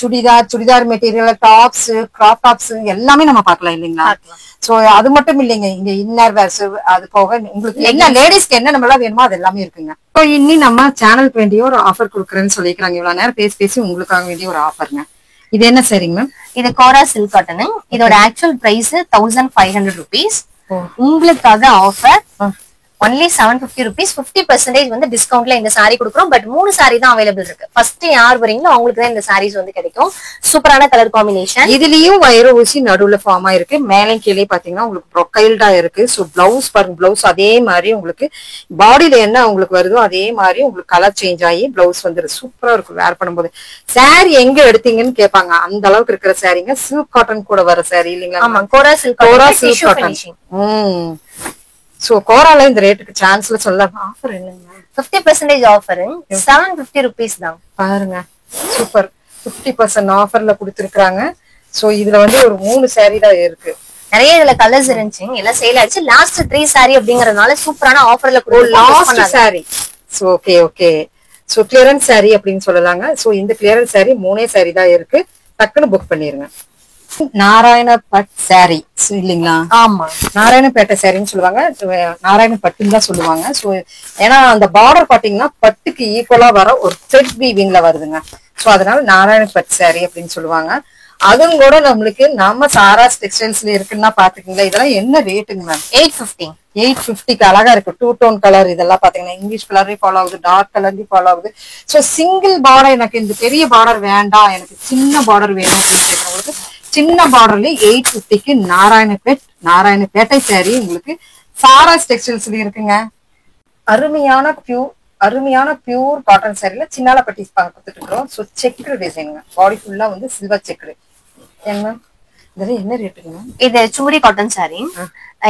B: churidar material, tops, crop tops எல்லாமே நம்ம பார்க்கலாம் இல்லீங்களா? சோ அது மட்டும் இல்லைங்க, இங்க இன்னர் வேர்ஸ், அது போக உங்களுக்கு என்ன லேடிஸ்க்கு என்ன நம்மளாம் வேணுமோ அது எல்லாமே இருக்குங்க. இப்போ இன்னி நம்ம சேனல் வேண்டிய ஒரு ஆஃபர் கொடுக்குறேன்னு சொல்லிக்கிறாங்க. இவ்வளவு நேரம் பேசி உங்களுக்காக வேண்டிய ஒரு ஆஃபருங்க. இது என்ன சரிங்க மேம்?
A: இது கோரா சில்க் காட்டன். இதோட ஆக்சுவல் பிரைஸ் 1500 rupees. உங்களுக்காக ஆஃபர் ஒன்லி 750 rupees. 50% வந்து டிஸ்கவுண்ட்ல இந்த சாரி கொடுக்குறோம். பட் 3 சாரி தான் அவைலபிள் இருக்கு. ஃபர்ஸ்ட் யார் வரீங்களோ அவங்களுக்கு தான் இந்த சாரீஸ் வந்து கிடைக்கும். சூப்பரான கலர் காம்பினேஷன்.
B: இதுலயும் வயிறு ஊசி நடுவுல ஃபார்ம் ஆயிருக்கு. மேலே கீழே பாத்தீங்கன்னா உங்களுக்கு ப்ரொக்கைல்டா இருக்கு. சோ பிளவுஸ் பாருங்க, பிளவுஸ் அதே மாதிரி உங்களுக்கு பாடியில என்ன உங்களுக்கு வருதோ அதே மாதிரி உங்களுக்கு கலர் சேஞ்ச் ஆகி பிளவுஸ் வந்துருக்கு. சூப்பரா இருக்கும் வேர் பண்ணும்போது. சாரி எங்க எடுத்தீங்கன்னு கேட்பாங்க, அந்த அளவுக்கு இருக்கிற சாரீங்க. சில்க் காட்டன் கூட வர சாரி இல்லீங்களா?
A: ஆமா, கோரா சில்க்
B: காட்டன். சோ கோரால இந்த ரேட்டுக்கு சான்ஸ்ல சொல்லலாம். ஆஃபர் என்னங்க?
A: 50% ஆஃபர் 750 rupees தான்.
B: பாருங்க, சூப்பர். 50% ஆஃபர்ல கொடுத்திருக்காங்க. சோ இதுல வந்து ஒரு 3 சாரி தான் இருக்கு.
A: நிறைய இதுல கலர்ஸ் இருந்துச்சு, எல்லாம் சேல் ஆயிடுச்சு. லாஸ்ட் 3 சாரி அப்படிங்கறதுனால சூப்பரான ஆஃபர்ல
B: last sorry. So okay okay. So clearance sorry அப்படின்னு சொல்லலாங்க. சோ இந்த கிளியரன்ஸ் சாரி 3 சாரி தான் இருக்கு. டக்குன்னு புக் பண்ணிருங்க. நாராயணபட் சாரி இல்லீங்களா?
A: ஆமா,
B: நாராயணப்பேட்டை சாரின்னு சொல்லுவாங்க. நாராயணப்பட்டுன்னு தான் சொல்லுவாங்க. சோ ஏன்னா அந்த பார்டர் பாத்தீங்கன்னா பட்டுக்கு ஈக்குவலா வர ஒரு த்ரெட் வீவிங்ல வருதுங்க. சோ அதனால நாராயணபட் சாரி அப்படின்னு சொல்லுவாங்க. அதுவும் கூட நம்மளுக்கு நம்ம சாராஸ் டெக்ஸ்டைல்ஸ்ல இருக்குன்னா பாத்துக்கீங்களா. இதெல்லாம் என்ன ரேட்டுங்க மேம்?
A: 850.
B: 850க்கு அழகா இருக்கு. 2 டோன் கலர். இதெல்லாம் பாத்தீங்கன்னா இங்கிலீஷ் கலரையும் ஃபாலோ ஆகுது, டார்க் கலர்லயும் ஃபாலோ ஆகுது. சோ சிங்கிள் பார்டர், எனக்கு இந்த பெரிய பார்டர் வேண்டாம், எனக்கு சின்ன பார்டர் வேணும் அப்படின்னு கேட்கறவங்களுக்கு சின்ன பார்டர்ல 850க்கு நாராயணப்பேட்டை சாரி உங்களுக்கு சாராஸ் டெக்ஸ்டைல்ஸ்ல இருக்குங்க. அருமையான பியூர் காட்டன் சாரில சின்னால பட்டி கொடுத்துட்டு இருக்கிறோம். So checked டிசைனுங்க. பாடி ஃபுல்லா வந்து சில்வர் செக்குடு. ஏங்க இதெல்லாம் என்ன ரேட்டுங்க?
A: இது சுங்குடி காட்டன் saree.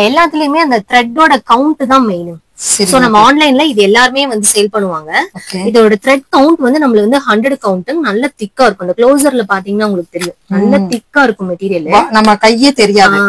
A: எல்லாத்துலயுமே அந்த த்ரெட்டோட கவுண்ட் தான் மெயின்.
B: சரி.
A: சோ நம்ம ஆன்லைன்ல இது எல்லாருமே வந்து சேல் பண்ணுவாங்க.
B: ஓகே.
A: இதோட த்ரெட் கவுண்ட் வந்து நம்மளுக்கு வந்து 100 கவுண்ட் நல்ல திக்கா இருக்கும். அந்த க்ளோசர்ல பாத்தீங்கன்னா உங்களுக்கு தெரியும் நல்ல திக்கா இருக்கும் மெட்டீரியல்.
B: நம்ம கையே தெரியாது.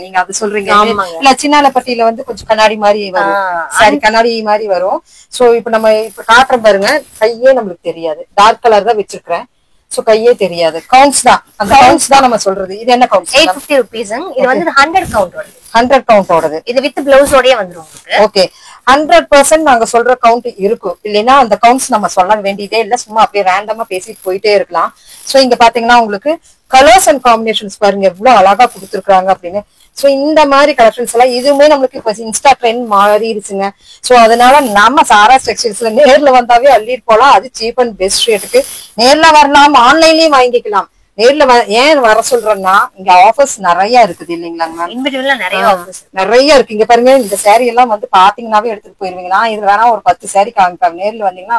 B: நீங்க அது சொல்றீங்க. இல்ல சின்னாலப்பட்டியில வந்து கொஞ்சம் கண்ணாடி மாதிரி வரும். சாரி கண்ணாடி மாதிரி வரும். சோ இப்ப நம்ம இப்ப காட்டுறோம் பாருங்க, கையே நம்மளுக்கு தெரியாது. டார்க் கலர் தான் வச்சிருக்கேன். சோ கையே தெரியாது. கவுண்ட்ஸ் தான். அந்த கவுண்ட்ஸ் தான் நம்ம சொல்றது. இது என்ன கவுண்ட்ஸ்?
A: 850 rupees. இது வந்து 100 கவுண்ட் வருது.
B: 100 கவுண்ட் ஓடுது.
A: இது வித் பிளவுஸோடயே வந்துரும் உங்களுக்கு.
B: ஓகே. 100% நாங்க சொல்ற கவுண்ட் இருக்கும். இல்லைன்னா அந்த கவுண்ட்ஸ் நம்ம சொல்ல வேண்டியதே இல்ல. சும்மா அப்படியே ரேண்டமா பேசிட்டு போயிட்டே இருக்கலாம். சோ இங்க பாத்தீங்கன்னா உங்களுக்கு கலர்ஸ் அண்ட் காம்பினேஷன்ஸ் பாருங்க எவ்வளவு அழகா கொடுத்துருக்காங்க அப்படின்னு. சோ இந்த மாதிரி கலெக்ஷன்ஸ் எல்லாம் இதுவுமே நம்மளுக்கு இப்ப இன்ஸ்டா ட்ரெண்ட் மாறிடுச்சுங்க. சோ அதனால நம்ம சாராஸ் டெக்ஸ்டைல்ஸ்ல நேர்ல வந்தாவே அள்ளிட்டு போலாம். அது சீப் அண்ட் பெஸ்ட் ரேட்டுக்கு நேர்ல வரலாம், ஆன்லைன்லயும் வாங்கிக்கலாம். நேர்ல ஏன் வர சொல்றேன்னா இங்க ஆஃபர்ஸ் நிறைய இருக்குது இல்லைங்களாங்க மேம்?
A: இன்டிவிஜுவலா நிறைய ஆஃபர்ஸ்
B: நிறைய இருக்கு. இங்க பாருங்க இந்த saree எல்லாம் வந்து பாத்தீங்கன்னாவே எடுத்துட்டு போயிருவீங்க. நான் இது வேணா ஒரு 10 saree காமிப்பாங்க. நேர்ல வந்தீங்கன்னா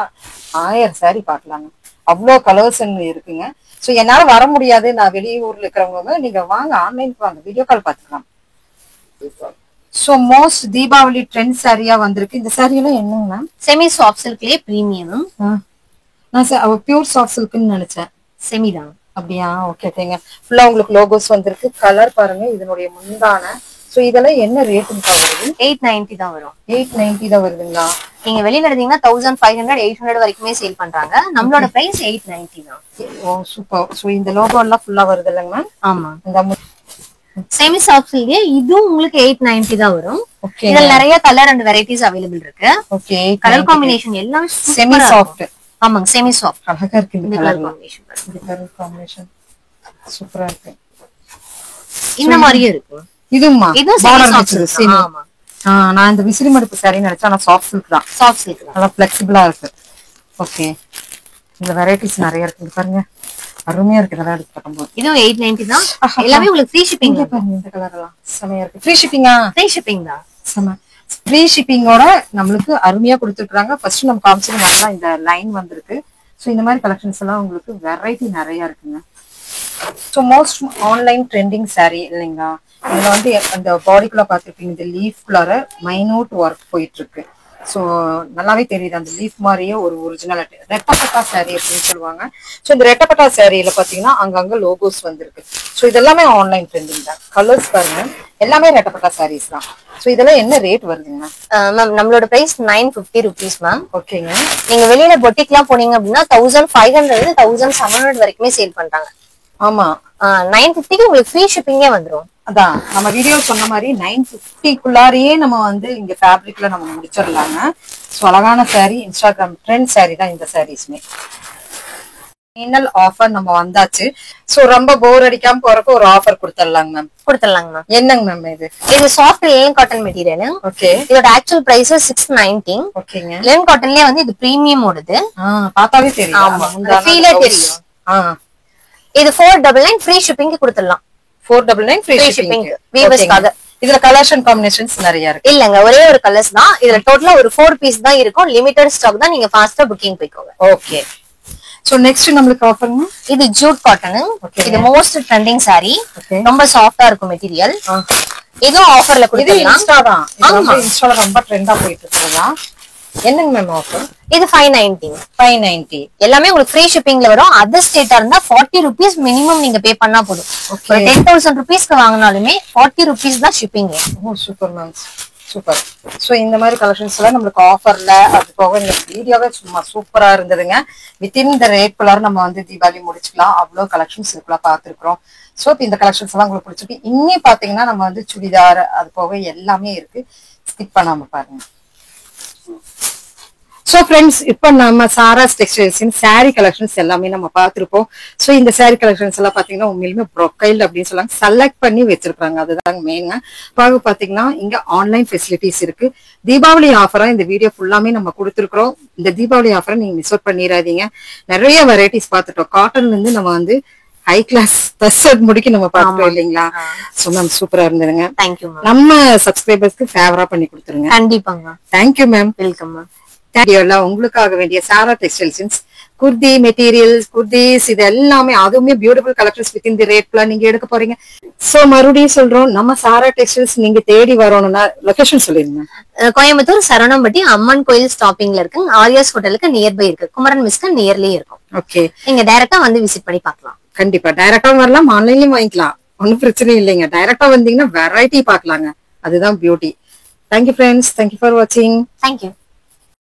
B: 1000 saree பாக்கலாங்க. அவ்வளவு கலர்ஸ் இருக்குங்க. சோ என்னால வர முடியாது, நான் வெளியூர்ல இருக்கிறவங்க நீங்க வாங்க, ஆன்லைனுக்கு வாங்க, வீடியோ கால் பாத்துக்கலாம். சோ மோஸ்ட் தீபாவளி ட்ரெண்ட் சாரியா வந்திருக்கு. இந்த சாரி எல்லாம் என்னங்க மேம்?
A: செமி சாஃப்ட் சில்க்லயே பிரீமியம்.
B: நான் பியூர் சாஃப்ட் சில்க்னு நினைச்சேன்.
A: செமி தான்.
B: அப்படியா? ஓகே தேங்க. ஃபுல்லா உங்களுக்கு லோகோஸ் வந்திருக்கு. கலர் பாருங்க, இதனுடைய முந்தான. சோ இதெல்லாம் என்ன ரேட்னு பாக்குறது?
A: 890 தான் வரும்.
B: 890 தான் வருதுங்களா?
A: நீங்க வெளியில இருந்தீங்கன்னா 1500 800 வரைக்குமே சேல் பண்றாங்க. நம்மளோட பிரைஸ் 890 தான்.
B: ஓ சூப்பர். சோ இந்த லோகோ எல்லாம் ஃபுல்லா வருது இல்லங்க மேம்?
A: ஆமா.
B: இந்த
A: செமி சாஃப்ட் சில்க்லயே இதுவும் உங்களுக்கு 890 தான் வரும்.
B: ஓகே.
A: இதுல நிறைய கலர் அண்ட் வெரைட்டிஸ் அவைலபிள் இருக்கு.
B: ஓகே.
A: கலர் காம்பினேஷன் எல்லாம்
B: செமி சாஃப்ட்.
A: ஆமாங்க, செமி சாஃப்ட்.
B: அழகா இருக்கு இந்த
A: கலர் காம்பினேஷன்.
B: இந்த கலர் காம்பினேஷன் சூப்பரா இருக்கு.
A: இந்த மாதிரியே இருக்கு.
B: இதுமா
A: இது செமி சாஃப்ட். ஆமா.
B: நான் இந்த விசிறி மடுப்பு saree நினைச்சா நான் சாஃப்ட் சில்க் தான்.
A: சாஃப்ட் சில்க் தான்.
B: நல்லா ஃபிளெக்சிபிளா இருக்கு. ஓகே. இந்த வெரைட்டிஸ் நிறைய இருக்கு பாருங்க. அருமையா இருக்கு. நல்லா எடுத்து பார்க்கும்போது
A: இதுவும் 890 தான். எல்லாமே உங்களுக்கு ஃப்ரீ ஷிப்பிங்.
B: பாருங்க இந்த கலர் எல்லாம் செமையா இருக்கு. ஃப்ரீ ஷிப்பிங்கா?
A: ஃப்ரீ ஷிப்பிங் தான்.
B: செம ஃப்ரீ ஷிப்பிங்கோட நம்மளுக்கு அருமையா கொடுத்துருக்காங்க. ஃபர்ஸ்ட் நம்ம காமிச்சது நல்லா இந்த லைன் வந்திருக்கு. சோ இந்த மாதிரி கலெக்ஷன்ஸ் எல்லாம் உங்களுக்கு வெரைட்டி நிறைய இருக்குங்க. So most online trending saree இல்லைங்களா? இதுல வந்து அந்த பாடிக்குள்ள பாத்துருப்பீங்க, இந்த லீஃப்குள்ளார மைனூட் ஒர்க் போயிட்டு இருக்கு. ஸோ நல்லாவே தெரியுது அந்த லீஃப் மாதிரியே ஒரு ஒரிஜினாலிட்டி. ரெட்டப்பட்டா saree அப்படின்னு சொல்லுவாங்க. ஸோ இந்த ரெட்டப்பட்டா சாரியில பாத்தீங்கன்னா அங்கங்க லோகோஸ் வந்திருக்கு. ஸோ இதெல்லாமே ஆன்லைன் ட்ரெண்டிங் தான். கலர்ஸ் பாருங்க எல்லாமே ரெட்டப்பட்டா sarees தான். ஸோ இதெல்லாம் என்ன ரேட் வருதுங்க
A: மேம்? நம்மளோட பிரைஸ் 950 rupees மேம்.
B: ஓகேங்க.
A: நீங்க வெளியில பொட்டிக்லாம் போனீங்க அப்படின்னா 1500 1700 வரைக்குமே சேல் பண்றாங்க.
B: ஆமா.
A: 950க்கு உங்களுக்கு ஃப்ரீ ஷிப்பிங்கே வந்துரும்.
B: அதான் நம்ம வீடியோ சொன்ன மாதிரி 950க்குள்ளாரையே நம்ம வந்து இங்க ஃபேப்ரிக்ல நம்ம முடிச்சிடலாங்க. ஸோ அழகான saree, இன்ஸ்டாகிராம் ட்ரெண்ட் saree தான் இந்த சாரீஸ்மே. ஃபைனல் ஆஃபர் நம்ம வந்தாச்சு. சோ ரொம்ப போர் அடிக்காம போறப்ப ஒரு ஆஃபர் கொடுத்துடலாங்க மேம்.
A: கொடுத்துடலாங்க மேம்.
B: என்னங்க மேம் இது?
A: இது soft linen cotton material.
B: Okay.
A: இதோட ஆக்சுவல் பிரைஸ் 690.
B: ஓகேங்க.
A: லினன் காட்டன்லயே வந்து இது பிரீமியம் ஓடுது.
B: பார்த்தாவே தெரியும்.
A: ஆமா, ஃபீலே தெரியும். இது 499 ஃப்ரீ ஷிப்பிங் கொடுத்துடலாம்.
B: 499 ஃப்ரீ ஷிப்பிங்.
A: வீவர்ஸ்க்காக.
B: இதுல கலர்ஸ் அண்ட் காம்பினேஷன்ஸ் நிறைய இருக்கு.
A: இல்லங்க, ஒரே ஒரு கலர்ஸ் தான். இதுல டோட்டலா ஒரு 4 பீஸ் தான் இருக்கும். லிமிட்டட் ஸ்டாக் தான். நீங்க ஃபாஸ்டா புக்கிங் போய்க்கோங்க.
B: ஓகே. சோ நெக்ஸ்ட் நம்மளுக்கு ஆஃபர்ங்க.
A: இது ஜூட் காட்டன். இது மோஸ்ட் ட்ரெண்டிங் saree. ரொம்ப சாஃப்ட்டா இருக்கும் மெட்டீரியல். இதுவும் ஆஃபர்ல கொடுத்துடலாம்.
B: இது இன்ஸ்டா தான். இது இன்ஸ்டால ரொம்ப ட்ரெண்டா போயிட்டு இருக்குதா? என்னங்க மேம் ஆஃபர்?
A: இது 590.
B: 590
A: எல்லாமே உங்களுக்கு ஃப்ரீ ஷிப்பிங்ல வரும். அதர் ஸ்டேட்டா இருந்தா 40 rupees மினிமம் நீங்க பே பண்ணா போதும். 10,000 rupeesக்கு வாங்கினாலுமே 40 rupees தான் ஷிப்பிங்.
B: ஓ சூப்பர் மேம், சூப்பர். சோ இந்த மாதிரி கலெக்ஷன்ஸ் எல்லாம் நம்மளுக்கு ஆஃபர்ல, அது போக இந்த வீடியோவே சும்மா சூப்பரா இருந்ததுங்க. வித்தின் இந்த ரேட் குள்ளார நம்ம வந்து தீபாவளி முடிச்சுக்கலாம். அவ்வளவு கலெக்ஷன்ஸ் இருக்குள்ள பாத்துருக்கோம். சோ இந்த கலெக்ஷன்ஸ் எல்லாம் உங்களுக்கு பிடிச்சிருக்கு. இன்னும் பாத்தீங்கன்னா நம்ம வந்து சுடிதார், அது போக எல்லாமே இருக்கு. ஸ்கிப் பண்ணாம பாருங்க. சோ ஃப்ரெண்ட்ஸ், இப்ப நம்ம சாராஸ் டெக்ஸ்டைல்ஸின் saree கலெக்ஷன்ஸ் எல்லாமே நம்ம பார்த்திருப்போம். சோ இந்த saree கலெக்ஷன்ஸ் எல்லாம் பாத்தீங்கன்னா உண்மையிலுமே ப்ரொக்கைல் அப்படின்னு சொல்லுவாங்க, செலக்ட் பண்ணி வச்சிருக்காங்க. அதுதான் மெயிங்க. பாத்தீங்கன்னா இங்க ஆன்லைன் ஃபெசிலிட்டிஸ் இருக்கு. தீபாவளி ஆஃபரா இந்த வீடியோ ஃபுல்லாமே நம்ம கொடுத்துருக்கோம். இந்த தீபாவளி ஆஃபரை நீங்க மிஸ் அவுட் பண்ணிடாதீங்க. நிறைய வெரைட்டிஸ் பார்த்துட்டோம். காட்டன்ல இருந்து நம்ம வந்து ஹை கிளாஸ் டஸ்ட் முடிக்க நம்ம பார்த்துட்டோம் இல்லைங்களா? சோ மேம் சூப்பரா இருந்ததுங்க.
A: Thank you ma'am.
B: நம்ம சப்ஸ்கிரைபர்ஸ்க்கு ஃபேவரா பண்ணி கொடுத்துருங்க.
A: கண்டிப்பாங்க.
B: Thank you ma'am.
A: Welcome ma'am.
B: உங்களுக்காக வேண்டிய சாரா டெக்ஸ்டைல்ஸ் குர்தி மெட்டீரியல்ஸ், குர்திஸ், இது எல்லாமே அதுவுமே பியூட்டிஃபுல் கலெக்ஷன்ஸ் வித் இந்த ரேட்ல நீங்க எடுக்க போறீங்க. சோ மறுபடியும் சொல்றோம், நம்ம சாரா டெக்ஸ்டைல்ஸ் நீங்க தேடி வரணும்னா லொகேஷன் சொல்லிருங்க.
A: கோயம்புத்தூர் சரவணம்பட்டி அம்மன் கோயில் ஸ்டாப்பிங்ல இருக்கு. ஆரியாஸ் ஹோட்டலுக்கு நியர்பை இருக்கு. குமரன் மிஸ்க்கு நியர்லயே இருக்கும்.
B: ஓகே,
A: நீங்க டைரக்டா வந்து விசிட் பண்ணி பார்க்கலாம்.
B: கண்டிப்பா டைரக்டா வரலாம், ஆன்லைன்லயும் வாங்கிக்கலாம், ஒன்னும் பிரச்சனை இல்லைங்க. டைரக்டா வந்தீங்கன்னா வெரைட்டி பாக்கலாங்க, அதுதான் beauty. Thank you friends, thank you for வாட்சிங்.
A: தேங்க்யூ.